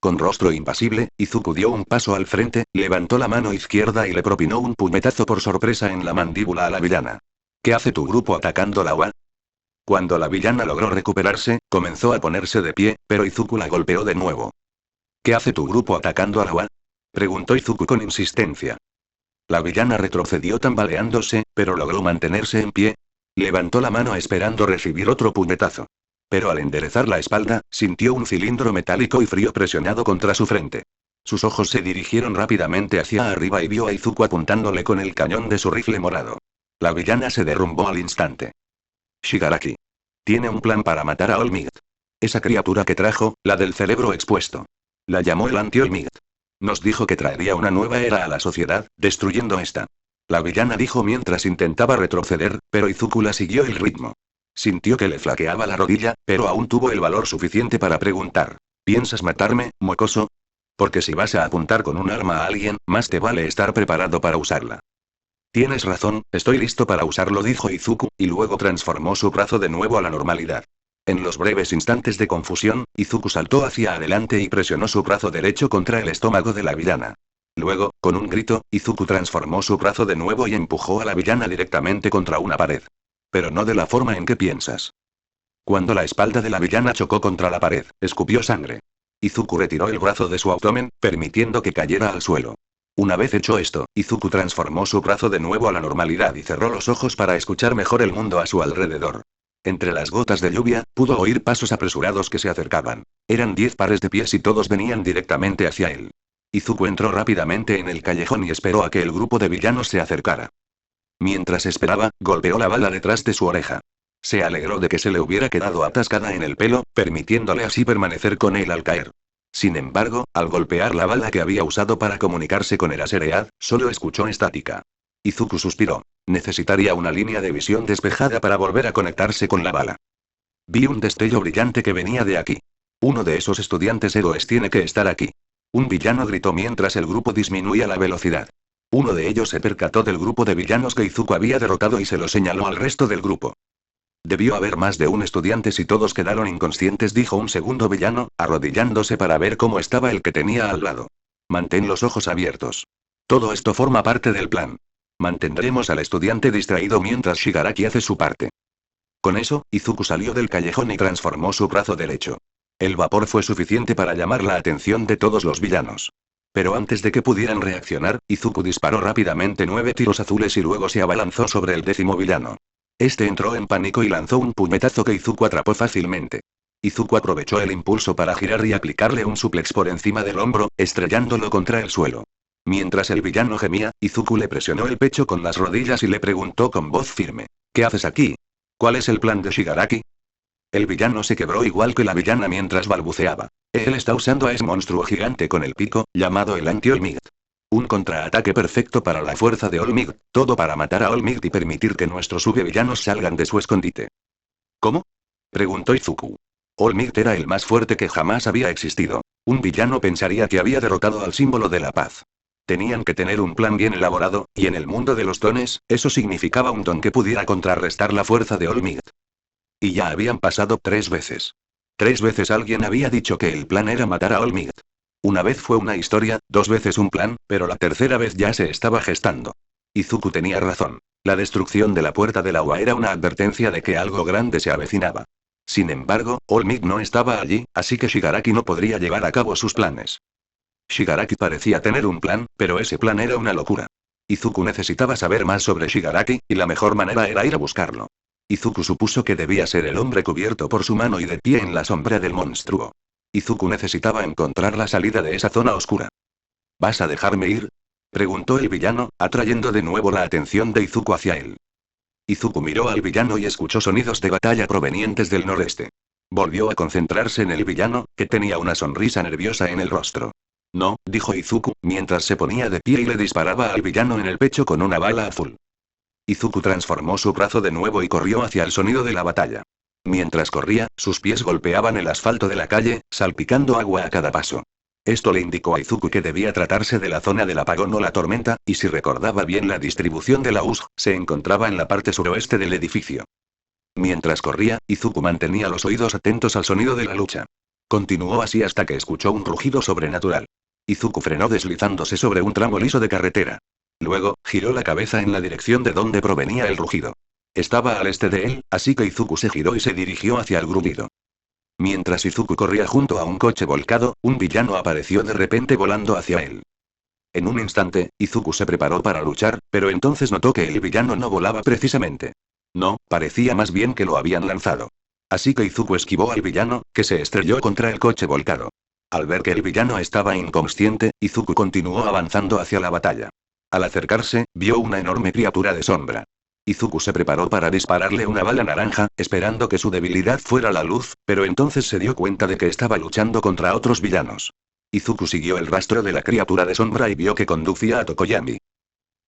S1: Con rostro impasible, Izuku dio un paso al frente, levantó la mano izquierda y le propinó un puñetazo por sorpresa en la mandíbula a la villana. ¿Qué hace tu grupo atacando la UA? Cuando la villana logró recuperarse, comenzó a ponerse de pie, pero Izuku la golpeó de nuevo. ¿Qué hace tu grupo atacando a la UA? Preguntó Izuku con insistencia. La villana retrocedió tambaleándose, pero logró mantenerse en pie. Levantó la mano esperando recibir otro puñetazo. Pero al enderezar la espalda, sintió un cilindro metálico y frío presionado contra su frente. Sus ojos se dirigieron rápidamente hacia arriba y vio a Izuku apuntándole con el cañón de su rifle morado. La villana se derrumbó al instante. Shigaraki. Tiene un plan para matar a All Might. Esa criatura que trajo, la del cerebro expuesto. La llamó el Anti-All Might. Nos dijo que traería una nueva era a la sociedad, destruyendo esta. La villana dijo mientras intentaba retroceder, pero Izuku la siguió el ritmo. Sintió que le flaqueaba la rodilla, pero aún tuvo el valor suficiente para preguntar. ¿Piensas matarme, mocoso? Porque si vas a apuntar con un arma a alguien, más te vale estar preparado para usarla. Tienes razón, estoy listo para usarlo, dijo Izuku, y luego transformó su brazo de nuevo a la normalidad. En los breves instantes de confusión, Izuku saltó hacia adelante y presionó su brazo derecho contra el estómago de la villana. Luego, con un grito, Izuku transformó su brazo de nuevo y empujó a la villana directamente contra una pared. Pero no de la forma en que piensas. Cuando la espalda de la villana chocó contra la pared, escupió sangre. Izuku retiró el brazo de su abdomen, permitiendo que cayera al suelo. Una vez hecho esto, Izuku transformó su brazo de nuevo a la normalidad y cerró los ojos para escuchar mejor el mundo a su alrededor. Entre las gotas de lluvia, pudo oír pasos apresurados que se acercaban. Eran 10 pares de pies y todos venían directamente hacia él. Izuku entró rápidamente en el callejón y esperó a que el grupo de villanos se acercara. Mientras esperaba, golpeó la bala detrás de su oreja. Se alegró de que se le hubiera quedado atascada en el pelo, permitiéndole así permanecer con él al caer. Sin embargo, al golpear la bala que había usado para comunicarse con el Aseread, solo escuchó estática. Izuku suspiró. Necesitaría una línea de visión despejada para volver a conectarse con la bala. Vi un destello brillante que venía de aquí. Uno de esos estudiantes héroes tiene que estar aquí. Un villano gritó mientras el grupo disminuía la velocidad. Uno de ellos se percató del grupo de villanos que Izuku había derrotado y se lo señaló al resto del grupo. Debió haber más de un estudiante si todos quedaron inconscientes, dijo un segundo villano, arrodillándose para ver cómo estaba el que tenía al lado. Mantén los ojos abiertos. Todo esto forma parte del plan. Mantendremos al estudiante distraído mientras Shigaraki hace su parte. Con eso, Izuku salió del callejón y transformó su brazo derecho. El vapor fue suficiente para llamar la atención de todos los villanos. Pero antes de que pudieran reaccionar, Izuku disparó rápidamente 9 tiros azules y luego se abalanzó sobre el 10º villano. Este entró en pánico y lanzó un puñetazo que Izuku atrapó fácilmente. Izuku aprovechó el impulso para girar y aplicarle un suplex por encima del hombro, estrellándolo contra el suelo. Mientras el villano gemía, Izuku le presionó el pecho con las rodillas y le preguntó con voz firme: ¿Qué haces aquí? ¿Cuál es el plan de Shigaraki? El villano se quebró igual que la villana mientras balbuceaba. Él está usando a ese monstruo gigante con el pico, llamado el Anti-All Might. Un contraataque perfecto para la fuerza de All Might, todo para matar a All Might y permitir que nuestros subvillanos salgan de su escondite. ¿Cómo? Preguntó Izuku. All Might era el más fuerte que jamás había existido. Un villano pensaría que había derrotado al símbolo de la paz. Tenían que tener un plan bien elaborado, y en el mundo de los dones, eso significaba un don que pudiera contrarrestar la fuerza de All Might. Y ya habían pasado 3 veces. 3 veces alguien había dicho que el plan era matar a All Might. Una vez fue una historia, 2 veces un plan, pero la tercera vez ya se estaba gestando. Izuku tenía razón. La destrucción de la puerta del agua era una advertencia de que algo grande se avecinaba. Sin embargo, All Might no estaba allí, así que Shigaraki no podría llevar a cabo sus planes. Shigaraki parecía tener un plan, pero ese plan era una locura. Izuku necesitaba saber más sobre Shigaraki, y la mejor manera era ir a buscarlo. Izuku supuso que debía ser el hombre cubierto por su mano y de pie en la sombra del monstruo. Izuku necesitaba encontrar la salida de esa zona oscura. ¿Vas a dejarme ir? Preguntó el villano, atrayendo de nuevo la atención de Izuku hacia él. Izuku miró al villano y escuchó sonidos de batalla provenientes del noreste. Volvió a concentrarse en el villano, que tenía una sonrisa nerviosa en el rostro. No, dijo Izuku, mientras se ponía de pie y le disparaba al villano en el pecho con una bala azul. Izuku transformó su brazo de nuevo y corrió hacia el sonido de la batalla. Mientras corría, sus pies golpeaban el asfalto de la calle, salpicando agua a cada paso. Esto le indicó a Izuku que debía tratarse de la zona del apagón o la tormenta, y si recordaba bien la distribución de la USG, se encontraba en la parte suroeste del edificio. Mientras corría, Izuku mantenía los oídos atentos al sonido de la lucha. Continuó así hasta que escuchó un rugido sobrenatural. Izuku frenó deslizándose sobre un tramo liso de carretera. Luego, giró la cabeza en la dirección de donde provenía el rugido. Estaba al este de él, así que Izuku se giró y se dirigió hacia el gruñido. Mientras Izuku corría junto a un coche volcado, un villano apareció de repente volando hacia él. En un instante, Izuku se preparó para luchar, pero entonces notó que el villano no volaba precisamente. No, parecía más bien que lo habían lanzado. Así que Izuku esquivó al villano, que se estrelló contra el coche volcado. Al ver que el villano estaba inconsciente, Izuku continuó avanzando hacia la batalla. Al acercarse, vio una enorme criatura de sombra. Izuku se preparó para dispararle una bala naranja, esperando que su debilidad fuera la luz, pero entonces se dio cuenta de que estaba luchando contra otros villanos. Izuku siguió el rastro de la criatura de sombra y vio que conducía a Tokoyami,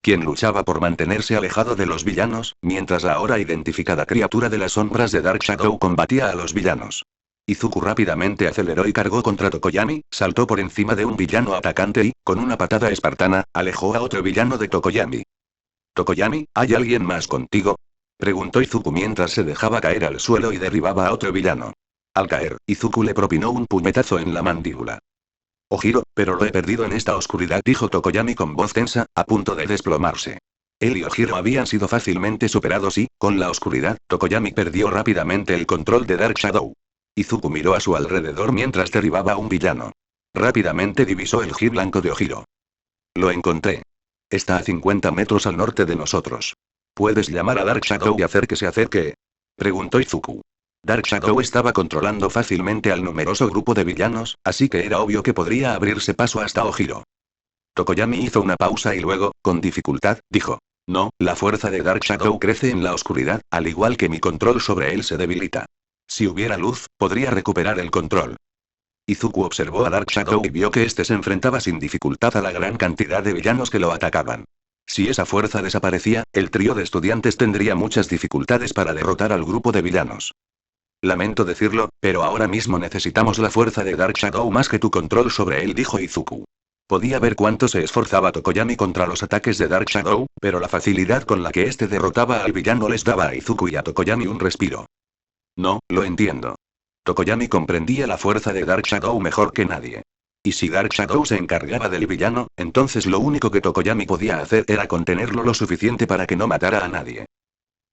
S1: quien luchaba por mantenerse alejado de los villanos, mientras la ahora identificada criatura de las sombras de Dark Shadow combatía a los villanos. Izuku rápidamente aceleró y cargó contra Tokoyami, saltó por encima de un villano atacante y, con una patada espartana, alejó a otro villano de Tokoyami. «Tokoyami, ¿hay alguien más contigo?», preguntó Izuku mientras se dejaba caer al suelo y derribaba a otro villano. Al caer, Izuku le propinó un puñetazo en la mandíbula. «Oh giro, pero lo he perdido en esta oscuridad», dijo Tokoyami con voz tensa, a punto de desplomarse. Él y Ojiro habían sido fácilmente superados y, con la oscuridad, Tokoyami perdió rápidamente el control de Dark Shadow. Izuku miró a su alrededor mientras derribaba a un villano. Rápidamente divisó el Ji blanco de Ojiro. Lo encontré. Está a 50 metros al norte de nosotros. ¿Puedes llamar a Dark Shadow y hacer que se acerque? Preguntó Izuku. Dark Shadow estaba controlando fácilmente al numeroso grupo de villanos, así que era obvio que podría abrirse paso hasta Ojiro. Tokoyami hizo una pausa y luego, con dificultad, dijo: No, la fuerza de Dark Shadow crece en la oscuridad, al igual que mi control sobre él se debilita. Si hubiera luz, podría recuperar el control. Izuku observó a Dark Shadow y vio que éste se enfrentaba sin dificultad a la gran cantidad de villanos que lo atacaban. Si esa fuerza desaparecía, el trío de estudiantes tendría muchas dificultades para derrotar al grupo de villanos. Lamento decirlo, pero ahora mismo necesitamos la fuerza de Dark Shadow más que tu control sobre él, dijo Izuku. Podía ver cuánto se esforzaba Tokoyami contra los ataques de Dark Shadow, pero la facilidad con la que éste derrotaba al villano les daba a Izuku y a Tokoyami un respiro. No, lo entiendo. Tokoyami comprendía la fuerza de Dark Shadow mejor que nadie. Y si Dark Shadow se encargaba del villano, entonces lo único que Tokoyami podía hacer era contenerlo lo suficiente para que no matara a nadie.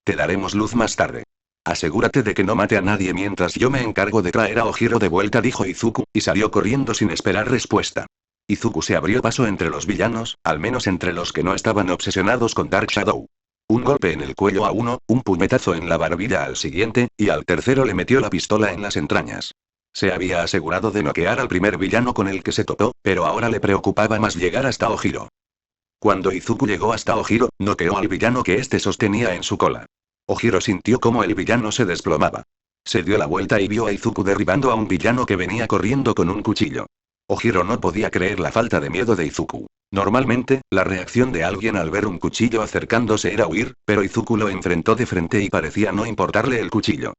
S1: Te daremos luz más tarde. Asegúrate de que no mate a nadie mientras yo me encargo de traer a Ojiro de vuelta, dijo Izuku, y salió corriendo sin esperar respuesta. Izuku se abrió paso entre los villanos, al menos entre los que no estaban obsesionados con Dark Shadow. Un golpe en el cuello a uno, un puñetazo en la barbilla al siguiente, y al tercero le metió la pistola en las entrañas. Se había asegurado de noquear al primer villano con el que se topó, pero ahora le preocupaba más llegar hasta Ojiro. Cuando Izuku llegó hasta Ojiro, noqueó al villano que éste sostenía en su cola. Ojiro sintió como el villano se desplomaba. Se dio la vuelta y vio a Izuku derribando a un villano que venía corriendo con un cuchillo. Ojiro no podía creer la falta de miedo de Izuku. Normalmente, la reacción de alguien al ver un cuchillo acercándose era huir, pero Izuku lo enfrentó de frente y parecía no importarle el cuchillo.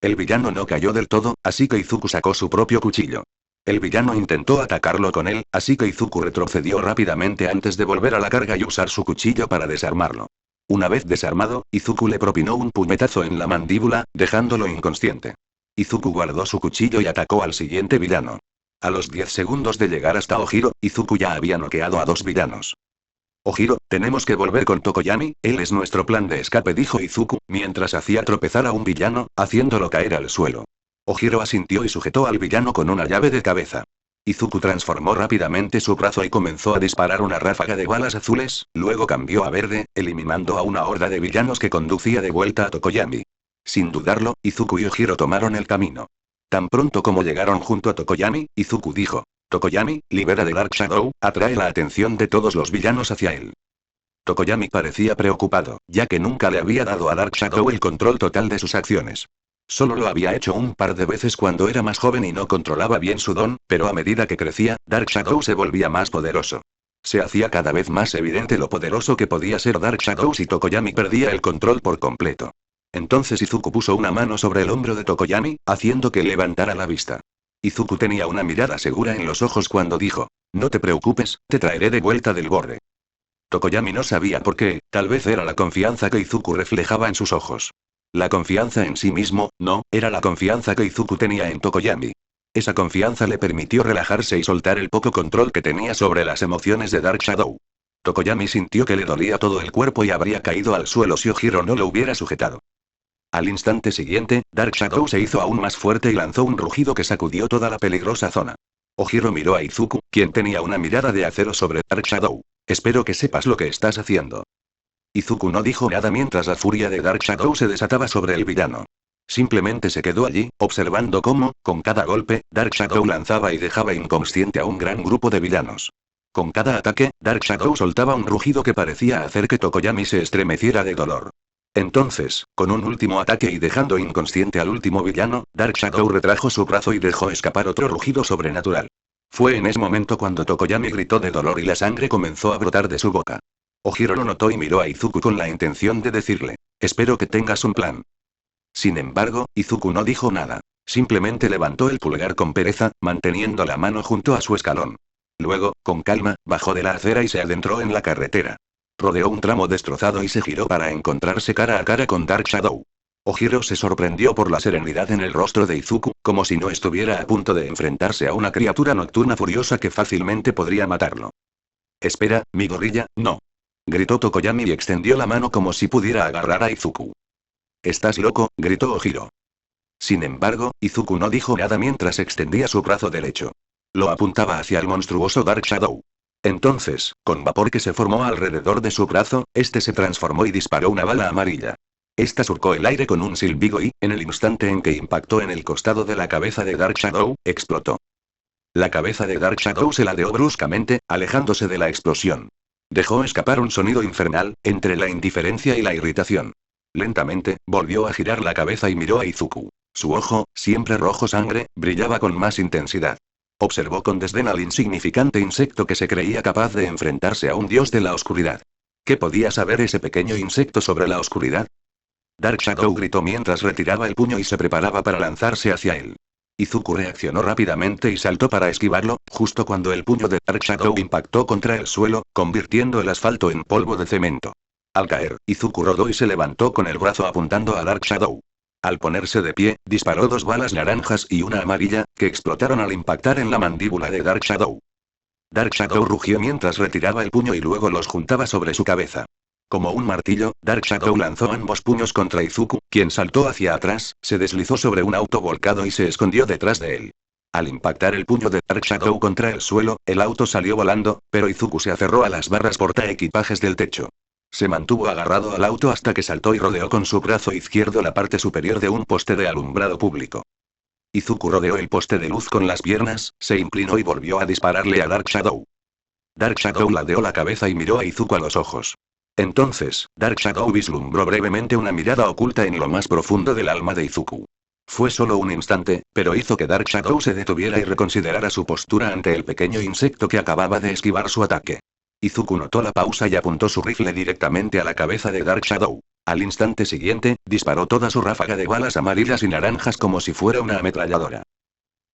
S1: El villano no cayó del todo, así que Izuku sacó su propio cuchillo. El villano intentó atacarlo con él, así que Izuku retrocedió rápidamente antes de volver a la carga y usar su cuchillo para desarmarlo. Una vez desarmado, Izuku le propinó un puñetazo en la mandíbula, dejándolo inconsciente. Izuku guardó su cuchillo y atacó al siguiente villano. A los 10 segundos de llegar hasta Ojiro, Izuku ya había noqueado a 2 villanos. Ojiro, tenemos que volver con Tokoyami, él es nuestro plan de escape, dijo Izuku, mientras hacía tropezar a un villano, haciéndolo caer al suelo. Ojiro asintió y sujetó al villano con una llave de cabeza. Izuku transformó rápidamente su brazo y comenzó a disparar una ráfaga de balas azules, luego cambió a verde, eliminando a una horda de villanos que conducía de vuelta a Tokoyami. Sin dudarlo, Izuku y Ojiro tomaron el camino. Tan pronto como llegaron junto a Tokoyami, Izuku dijo: Tokoyami, libera de Dark Shadow, atrae la atención de todos los villanos hacia él. Tokoyami parecía preocupado, ya que nunca le había dado a Dark Shadow el control total de sus acciones. Solo lo había hecho un par de veces cuando era más joven y no controlaba bien su don, pero a medida que crecía, Dark Shadow se volvía más poderoso. Se hacía cada vez más evidente lo poderoso que podía ser Dark Shadow si Tokoyami perdía el control por completo. Entonces Izuku puso una mano sobre el hombro de Tokoyami, haciendo que levantara la vista. Izuku tenía una mirada segura en los ojos cuando dijo: No te preocupes, te traeré de vuelta del borde. Tokoyami no sabía por qué, tal vez era la confianza que Izuku reflejaba en sus ojos. La confianza en sí mismo, no, era la confianza que Izuku tenía en Tokoyami. Esa confianza le permitió relajarse y soltar el poco control que tenía sobre las emociones de Dark Shadow. Tokoyami sintió que le dolía todo el cuerpo y habría caído al suelo si Ojiro no lo hubiera sujetado. Al instante siguiente, Dark Shadow se hizo aún más fuerte y lanzó un rugido que sacudió toda la peligrosa zona. Ojiro miró a Izuku, quien tenía una mirada de acero sobre Dark Shadow. Espero que sepas lo que estás haciendo. Izuku no dijo nada mientras la furia de Dark Shadow se desataba sobre el villano. Simplemente se quedó allí, observando cómo, con cada golpe, Dark Shadow lanzaba y dejaba inconsciente a un gran grupo de villanos. Con cada ataque, Dark Shadow soltaba un rugido que parecía hacer que Tokoyami se estremeciera de dolor. Entonces, con un último ataque y dejando inconsciente al último villano, Dark Shadow retrajo su brazo y dejó escapar otro rugido sobrenatural. Fue en ese momento cuando Tokoyami gritó de dolor y la sangre comenzó a brotar de su boca. Ojiro lo notó y miró a Izuku con la intención de decirle: Espero que tengas un plan. Sin embargo, Izuku no dijo nada. Simplemente levantó el pulgar con pereza, manteniendo la mano junto a su escalón. Luego, con calma, bajó de la acera y se adentró en la carretera. Rodeó un tramo destrozado y se giró para encontrarse cara a cara con Dark Shadow. Ojiro se sorprendió por la serenidad en el rostro de Izuku, como si no estuviera a punto de enfrentarse a una criatura nocturna furiosa que fácilmente podría matarlo. Espera, mi gorrilla, no. Gritó Tokoyami y extendió la mano como si pudiera agarrar a Izuku. ¿Estás loco?, gritó Ojiro. Sin embargo, Izuku no dijo nada mientras extendía su brazo derecho. Lo apuntaba hacia el monstruoso Dark Shadow. Entonces, con vapor que se formó alrededor de su brazo, este se transformó y disparó una bala amarilla. Esta surcó el aire con un silbido y, en el instante en que impactó en el costado de la cabeza de Dark Shadow, explotó. La cabeza de Dark Shadow se ladeó bruscamente, alejándose de la explosión. Dejó escapar un sonido infernal, entre la indiferencia y la irritación. Lentamente, volvió a girar la cabeza y miró a Izuku. Su ojo, siempre rojo sangre, brillaba con más intensidad. Observó con desdén al insignificante insecto que se creía capaz de enfrentarse a un dios de la oscuridad. ¿Qué podía saber ese pequeño insecto sobre la oscuridad? Dark Shadow gritó mientras retiraba el puño y se preparaba para lanzarse hacia él. Izuku reaccionó rápidamente y saltó para esquivarlo, justo cuando el puño de Dark Shadow impactó contra el suelo, convirtiendo el asfalto en polvo de cemento. Al caer, Izuku rodó y se levantó con el brazo apuntando a Dark Shadow. Al ponerse de pie, disparó 2 balas naranjas y una amarilla, que explotaron al impactar en la mandíbula de Dark Shadow. Dark Shadow rugió mientras retiraba el puño y luego los juntaba sobre su cabeza. Como un martillo, Dark Shadow lanzó ambos puños contra Izuku, quien saltó hacia atrás, se deslizó sobre un auto volcado y se escondió detrás de él. Al impactar el puño de Dark Shadow contra el suelo, el auto salió volando, pero Izuku se aferró a las barras portaequipajes del techo. Se mantuvo agarrado al auto hasta que saltó y rodeó con su brazo izquierdo la parte superior de un poste de alumbrado público. Izuku rodeó el poste de luz con las piernas, se inclinó y volvió a dispararle a Dark Shadow. Dark Shadow ladeó la cabeza y miró a Izuku a los ojos. Entonces, Dark Shadow vislumbró brevemente una mirada oculta en lo más profundo del alma de Izuku. Fue solo un instante, pero hizo que Dark Shadow se detuviera y reconsiderara su postura ante el pequeño insecto que acababa de esquivar su ataque. Izuku notó la pausa y apuntó su rifle directamente a la cabeza de Dark Shadow. Al instante siguiente, disparó toda su ráfaga de balas amarillas y naranjas como si fuera una ametralladora.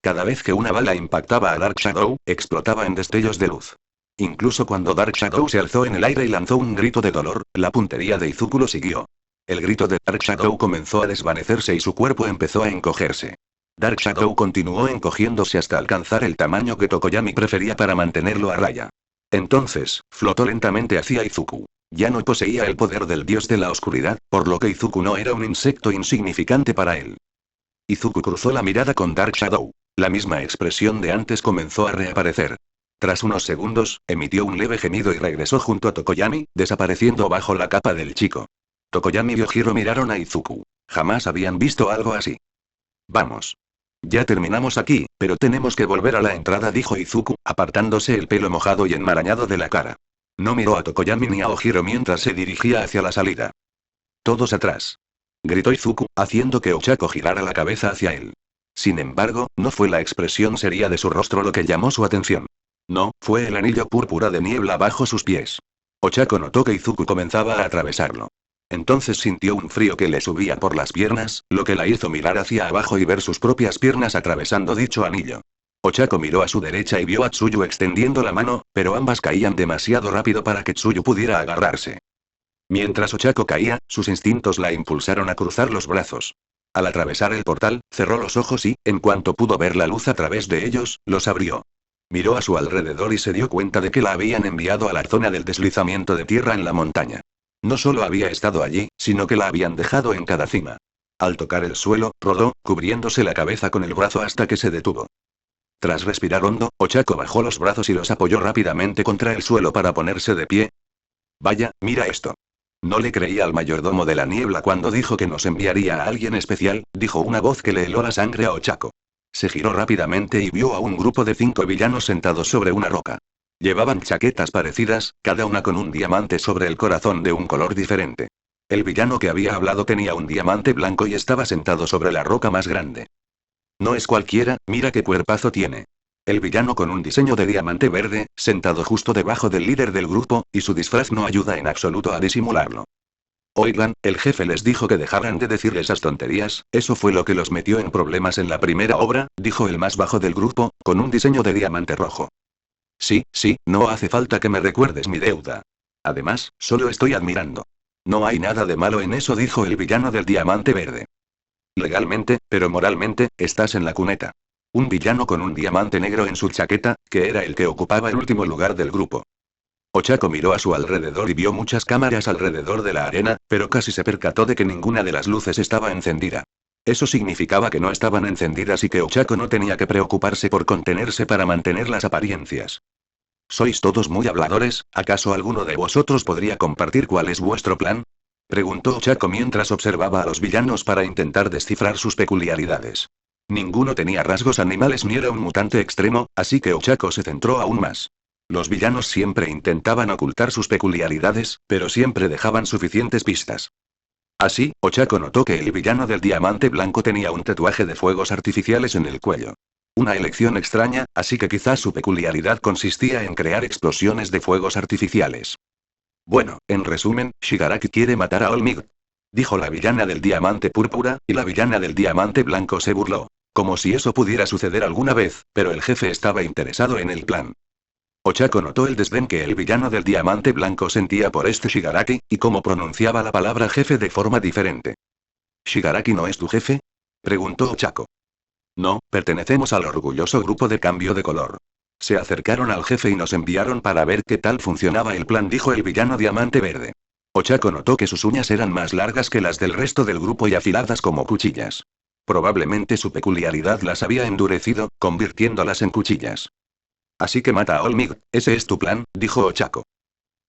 S1: Cada vez que una bala impactaba a Dark Shadow, explotaba en destellos de luz. Incluso cuando Dark Shadow se alzó en el aire y lanzó un grito de dolor, la puntería de Izuku lo siguió. El grito de Dark Shadow comenzó a desvanecerse y su cuerpo empezó a encogerse. Dark Shadow continuó encogiéndose hasta alcanzar el tamaño que Tokoyami prefería para mantenerlo a raya. Entonces, flotó lentamente hacia Izuku. Ya no poseía el poder del dios de la oscuridad, por lo que Izuku no era un insecto insignificante para él. Izuku cruzó la mirada con Dark Shadow. La misma expresión de antes comenzó a reaparecer. Tras unos segundos, emitió un leve gemido y regresó junto a Tokoyami, desapareciendo bajo la capa del chico. Tokoyami y Ojiro miraron a Izuku. Jamás habían visto algo así. Vamos. Ya terminamos aquí, pero tenemos que volver a la entrada, dijo Izuku, apartándose el pelo mojado y enmarañado de la cara. No miró a Tokoyami ni a Ojiro mientras se dirigía hacia la salida. Todos atrás. Gritó Izuku, haciendo que Ochako girara la cabeza hacia él. Sin embargo, no fue la expresión seria de su rostro lo que llamó su atención. No, fue el anillo púrpura de niebla bajo sus pies. Ochako notó que Izuku comenzaba a atravesarlo. Entonces sintió un frío que le subía por las piernas, lo que la hizo mirar hacia abajo y ver sus propias piernas atravesando dicho anillo. Ochako miró a su derecha y vio a Tsuyu extendiendo la mano, pero ambas caían demasiado rápido para que Tsuyu pudiera agarrarse. Mientras Ochako caía, sus instintos la impulsaron a cruzar los brazos. Al atravesar el portal, cerró los ojos y, en cuanto pudo ver la luz a través de ellos, los abrió. Miró a su alrededor y se dio cuenta de que la habían enviado a la zona del deslizamiento de tierra en la montaña. No solo había estado allí, sino que la habían dejado en cada cima. Al tocar el suelo, rodó, cubriéndose la cabeza con el brazo hasta que se detuvo. Tras respirar hondo, Ochako bajó los brazos y los apoyó rápidamente contra el suelo para ponerse de pie. Vaya, mira esto. No le creía al mayordomo de la niebla cuando dijo que nos enviaría a alguien especial, dijo una voz que le heló la sangre a Ochako. Se giró rápidamente y vio a un grupo de 5 villanos sentados sobre una roca. Llevaban chaquetas parecidas, cada una con un diamante sobre el corazón de un color diferente. El villano que había hablado tenía un diamante blanco y estaba sentado sobre la roca más grande. No es cualquiera, mira qué cuerpazo tiene. El villano con un diseño de diamante verde, sentado justo debajo del líder del grupo, y su disfraz no ayuda en absoluto a disimularlo. Oigan, el jefe les dijo que dejaran de decir esas tonterías, eso fue lo que los metió en problemas en la primera obra, dijo el más bajo del grupo, con un diseño de diamante rojo. Sí, no hace falta que me recuerdes mi deuda. Además, solo estoy admirando. No hay nada de malo en eso, dijo el villano del diamante verde. Legalmente, pero moralmente, estás en la cuneta. Un villano con un diamante negro en su chaqueta, que era el que ocupaba el último lugar del grupo. Ochako miró a su alrededor y vio muchas cámaras alrededor de la arena, pero casi se percató de que ninguna de las luces estaba encendida. Eso significaba que no estaban encendidas y que Ochako no tenía que preocuparse por contenerse para mantener las apariencias. ¿Sois todos muy habladores? ¿Acaso alguno de vosotros podría compartir cuál es vuestro plan? Preguntó Ochako mientras observaba a los villanos para intentar descifrar sus peculiaridades. Ninguno tenía rasgos animales ni era un mutante extremo, así que Ochako se centró aún más. Los villanos siempre intentaban ocultar sus peculiaridades, pero siempre dejaban suficientes pistas. Así, Ochako notó que el villano del diamante blanco tenía un tatuaje de fuegos artificiales en el cuello. Una elección extraña, así que quizás su peculiaridad consistía en crear explosiones de fuegos artificiales. Bueno, en resumen, Shigaraki quiere matar a All Might, dijo la villana del diamante púrpura, y la villana del diamante blanco se burló. Como si eso pudiera suceder alguna vez, pero el jefe estaba interesado en el plan. Ochako notó el desdén que el villano del diamante blanco sentía por este Shigaraki, y cómo pronunciaba la palabra jefe de forma diferente. ¿Shigaraki no es tu jefe? Preguntó Ochako. No, pertenecemos al orgulloso grupo de cambio de color. Se acercaron al jefe y nos enviaron para ver qué tal funcionaba el plan, dijo el villano diamante verde. Ochako notó que sus uñas eran más largas que las del resto del grupo y afiladas como cuchillas. Probablemente su peculiaridad las había endurecido, convirtiéndolas en cuchillas. Así que mata a All Might, ¿ese es tu plan?, dijo Ochako.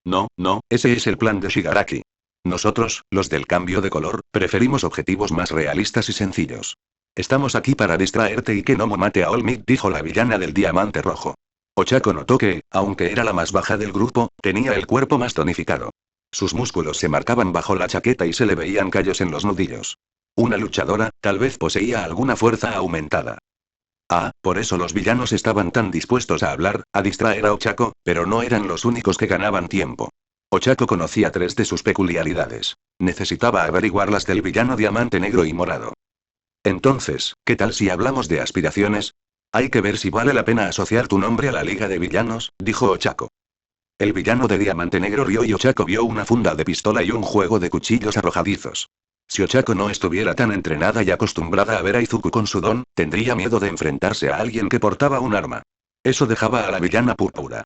S1: No, ese es el plan de Shigaraki. Nosotros, los del cambio de color, preferimos objetivos más realistas y sencillos. Estamos aquí para distraerte y que Nomu mate a All Might, dijo la villana del diamante rojo. Ochako notó que, aunque era la más baja del grupo, tenía el cuerpo más tonificado. Sus músculos se marcaban bajo la chaqueta y se le veían callos en los nudillos. Una luchadora, tal vez poseía alguna fuerza aumentada. Por eso los villanos estaban tan dispuestos a hablar, a distraer a Ochako, pero no eran los únicos que ganaban tiempo. Ochako conocía 3 de sus peculiaridades. Necesitaba averiguar las del villano diamante negro y morado. Entonces, ¿qué tal si hablamos de aspiraciones? Hay que ver si vale la pena asociar tu nombre a la Liga de Villanos, dijo Ochako. El villano de diamante negro rió y Ochako vio una funda de pistola y un juego de cuchillos arrojadizos. Si Ochako no estuviera tan entrenada y acostumbrada a ver a Izuku con su don, tendría miedo de enfrentarse a alguien que portaba un arma. Eso dejaba a la villana púrpura.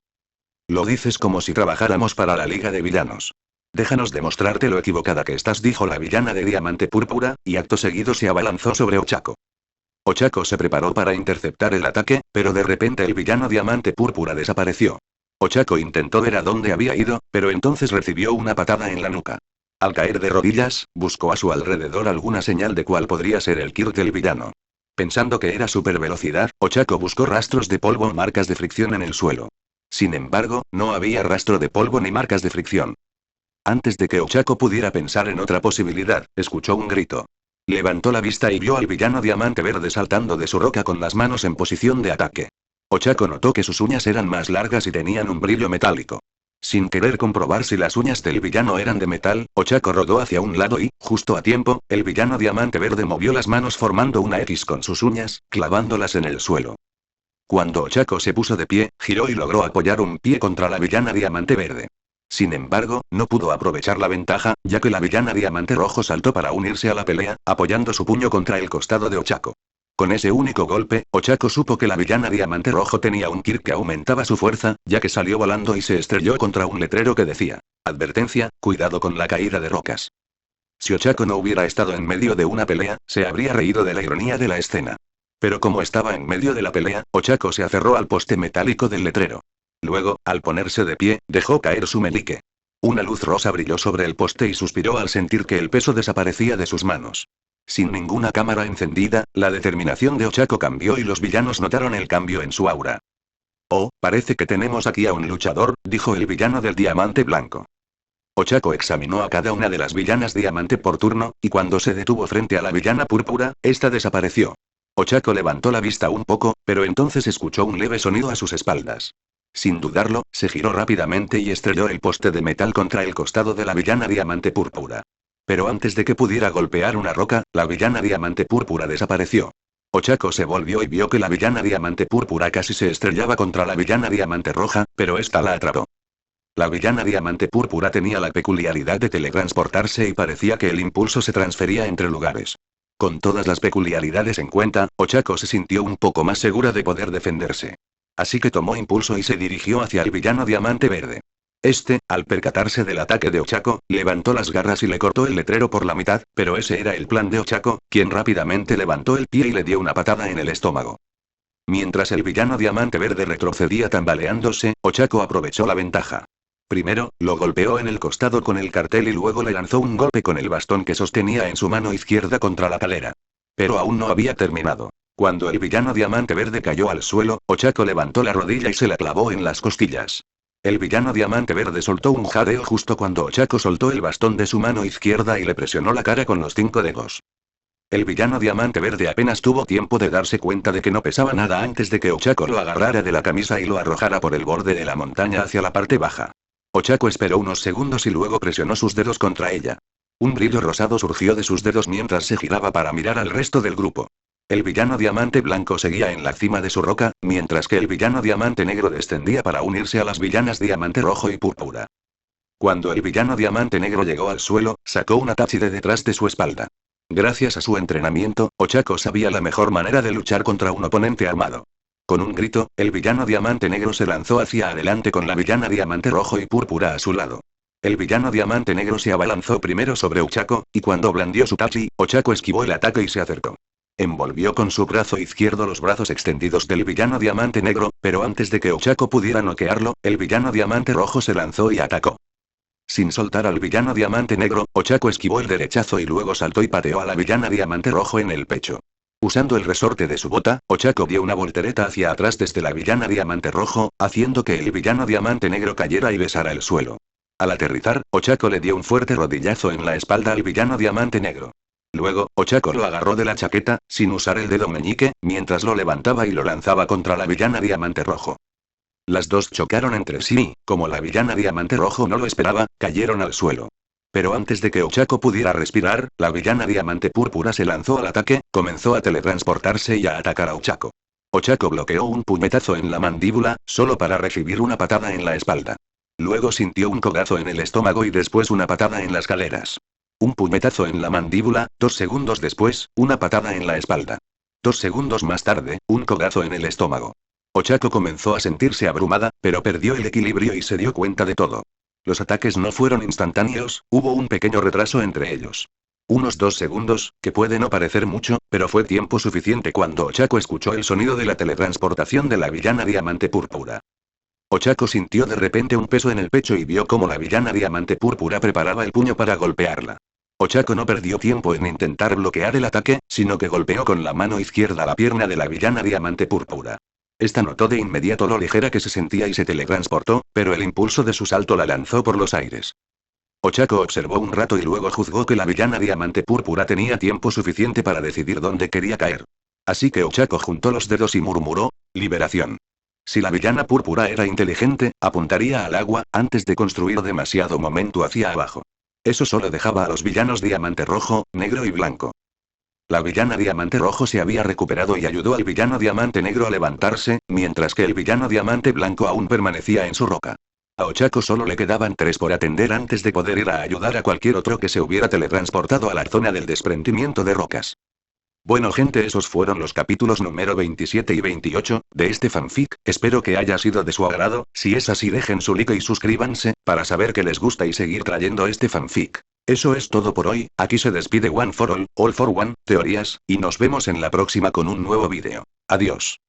S1: Lo dices como si trabajáramos para la Liga de Villanos. Déjanos demostrarte lo equivocada que estás, dijo la villana de diamante púrpura, y acto seguido se abalanzó sobre Ochako. Ochako se preparó para interceptar el ataque, pero de repente el villano diamante púrpura desapareció. Ochako intentó ver a dónde había ido, pero entonces recibió una patada en la nuca. Al caer de rodillas, buscó a su alrededor alguna señal de cuál podría ser el Kirk del villano. Pensando que era supervelocidad, Ochako buscó rastros de polvo o marcas de fricción en el suelo. Sin embargo, no había rastro de polvo ni marcas de fricción. Antes de que Ochako pudiera pensar en otra posibilidad, escuchó un grito. Levantó la vista y vio al villano diamante verde saltando de su roca con las manos en posición de ataque. Ochako notó que sus uñas eran más largas y tenían un brillo metálico. Sin querer comprobar si las uñas del villano eran de metal, Ochako rodó hacia un lado y, justo a tiempo, el villano diamante verde movió las manos formando una X con sus uñas, clavándolas en el suelo. Cuando Ochako se puso de pie, giró y logró apoyar un pie contra la villana diamante verde. Sin embargo, no pudo aprovechar la ventaja, ya que la villana diamante rojo saltó para unirse a la pelea, apoyando su puño contra el costado de Ochako. Con ese único golpe, Ochako supo que la villana diamante rojo tenía un Kirk que aumentaba su fuerza, ya que salió volando y se estrelló contra un letrero que decía: advertencia, cuidado con la caída de rocas. Si Ochako no hubiera estado en medio de una pelea, se habría reído de la ironía de la escena. Pero como estaba en medio de la pelea, Ochako se aferró al poste metálico del letrero. Luego, al ponerse de pie, dejó caer su meñique. Una luz rosa brilló sobre el poste y suspiró al sentir que el peso desaparecía de sus manos. Sin ninguna cámara encendida, la determinación de Ochako cambió y los villanos notaron el cambio en su aura. Oh, parece que tenemos aquí a un luchador, dijo el villano del diamante blanco. Ochako examinó a cada una de las villanas diamante por turno, y cuando se detuvo frente a la villana púrpura, esta desapareció. Ochako levantó la vista un poco, pero entonces escuchó un leve sonido a sus espaldas. Sin dudarlo, se giró rápidamente y estrelló el poste de metal contra el costado de la villana diamante púrpura. Pero antes de que pudiera golpear una roca, la villana diamante púrpura desapareció. Ochako se volvió y vio que la villana diamante púrpura casi se estrellaba contra la villana diamante roja, pero esta la atrapó. La villana diamante púrpura tenía la peculiaridad de teletransportarse y parecía que el impulso se transfería entre lugares. Con todas las peculiaridades en cuenta, Ochako se sintió un poco más segura de poder defenderse. Así que tomó impulso y se dirigió hacia el villano diamante verde. Al percatarse del ataque de Ochako, levantó las garras y le cortó el letrero por la mitad, pero ese era el plan de Ochako, quien rápidamente levantó el pie y le dio una patada en el estómago. Mientras el villano Diamante Verde retrocedía tambaleándose, Ochako aprovechó la ventaja. Primero, lo golpeó en el costado con el cartel y luego le lanzó un golpe con el bastón que sostenía en su mano izquierda contra la calera. Pero aún no había terminado. Cuando el villano Diamante Verde cayó al suelo, Ochako levantó la rodilla y se la clavó en las costillas. El villano Diamante Verde soltó un jadeo justo cuando Ochako soltó el bastón de su mano izquierda y le presionó la cara con los 5 dedos. El villano Diamante Verde apenas tuvo tiempo de darse cuenta de que no pesaba nada antes de que Ochako lo agarrara de la camisa y lo arrojara por el borde de la montaña hacia la parte baja. Ochako esperó unos segundos y luego presionó sus dedos contra ella. Un brillo rosado surgió de sus dedos mientras se giraba para mirar al resto del grupo. El villano Diamante Blanco seguía en la cima de su roca, mientras que el villano Diamante Negro descendía para unirse a las villanas Diamante Rojo y Púrpura. Cuando el villano Diamante Negro llegó al suelo, sacó un Itachi de detrás de su espalda. Gracias a su entrenamiento, Ochako sabía la mejor manera de luchar contra un oponente armado. Con un grito, el villano Diamante Negro se lanzó hacia adelante con la villana Diamante Rojo y Púrpura a su lado. El villano Diamante Negro se abalanzó primero sobre Ochako, y cuando blandió su Tachi, Ochako esquivó el ataque y se acercó. Envolvió con su brazo izquierdo los brazos extendidos del villano Diamante Negro, pero antes de que Ochako pudiera noquearlo, el villano Diamante Rojo se lanzó y atacó. Sin soltar al villano Diamante Negro, Ochako esquivó el derechazo y luego saltó y pateó a la villana Diamante Rojo en el pecho. Usando el resorte de su bota, Ochako dio una voltereta hacia atrás desde la villana Diamante Rojo, haciendo que el villano Diamante Negro cayera y besara el suelo. Al aterrizar, Ochako le dio un fuerte rodillazo en la espalda al villano Diamante Negro. Luego, Ochako lo agarró de la chaqueta, sin usar el dedo meñique, mientras lo levantaba y lo lanzaba contra la villana Diamante Rojo. Las dos chocaron entre sí y, como la villana Diamante Rojo no lo esperaba, cayeron al suelo. Pero antes de que Ochako pudiera respirar, la villana Diamante Púrpura se lanzó al ataque, comenzó a teletransportarse y a atacar a Ochako. Ochako bloqueó un puñetazo en la mandíbula, solo para recibir una patada en la espalda. Luego sintió un codazo en el estómago y después una patada en las caderas. Un puñetazo en la mandíbula, 2 segundos después, una patada en la espalda. 2 segundos más tarde, un codazo en el estómago. Ochako comenzó a sentirse abrumada, pero perdió el equilibrio y se dio cuenta de todo. Los ataques no fueron instantáneos, hubo un pequeño retraso entre ellos. Unos 2 segundos, que puede no parecer mucho, pero fue tiempo suficiente cuando Ochako escuchó el sonido de la teletransportación de la villana Diamante Púrpura. Ochako sintió de repente un peso en el pecho y vio cómo la villana Diamante Púrpura preparaba el puño para golpearla. Ochako no perdió tiempo en intentar bloquear el ataque, sino que golpeó con la mano izquierda la pierna de la villana Diamante Púrpura. Esta notó de inmediato lo ligera que se sentía y se teletransportó, pero el impulso de su salto la lanzó por los aires. Ochako observó un rato y luego juzgó que la villana Diamante Púrpura tenía tiempo suficiente para decidir dónde quería caer. Así que Ochako juntó los dedos y murmuró: liberación. Si la villana Púrpura era inteligente, apuntaría al agua, antes de construir demasiado momento hacia abajo. Eso solo dejaba a los villanos Diamante Rojo, Negro y Blanco. La villana Diamante Rojo se había recuperado y ayudó al villano Diamante Negro a levantarse, mientras que el villano Diamante Blanco aún permanecía en su roca. A Ochako solo le quedaban 3 por atender antes de poder ir a ayudar a cualquier otro que se hubiera teletransportado a la zona del desprendimiento de rocas. Bueno gente, esos fueron los capítulos número 27 y 28, de este fanfic, espero que haya sido de su agrado, si es así dejen su like y suscríbanse, para saber que les gusta y seguir trayendo este fanfic. Eso es todo por hoy, aquí se despide One for All for One, teorías, y nos vemos en la próxima con un nuevo vídeo. Adiós.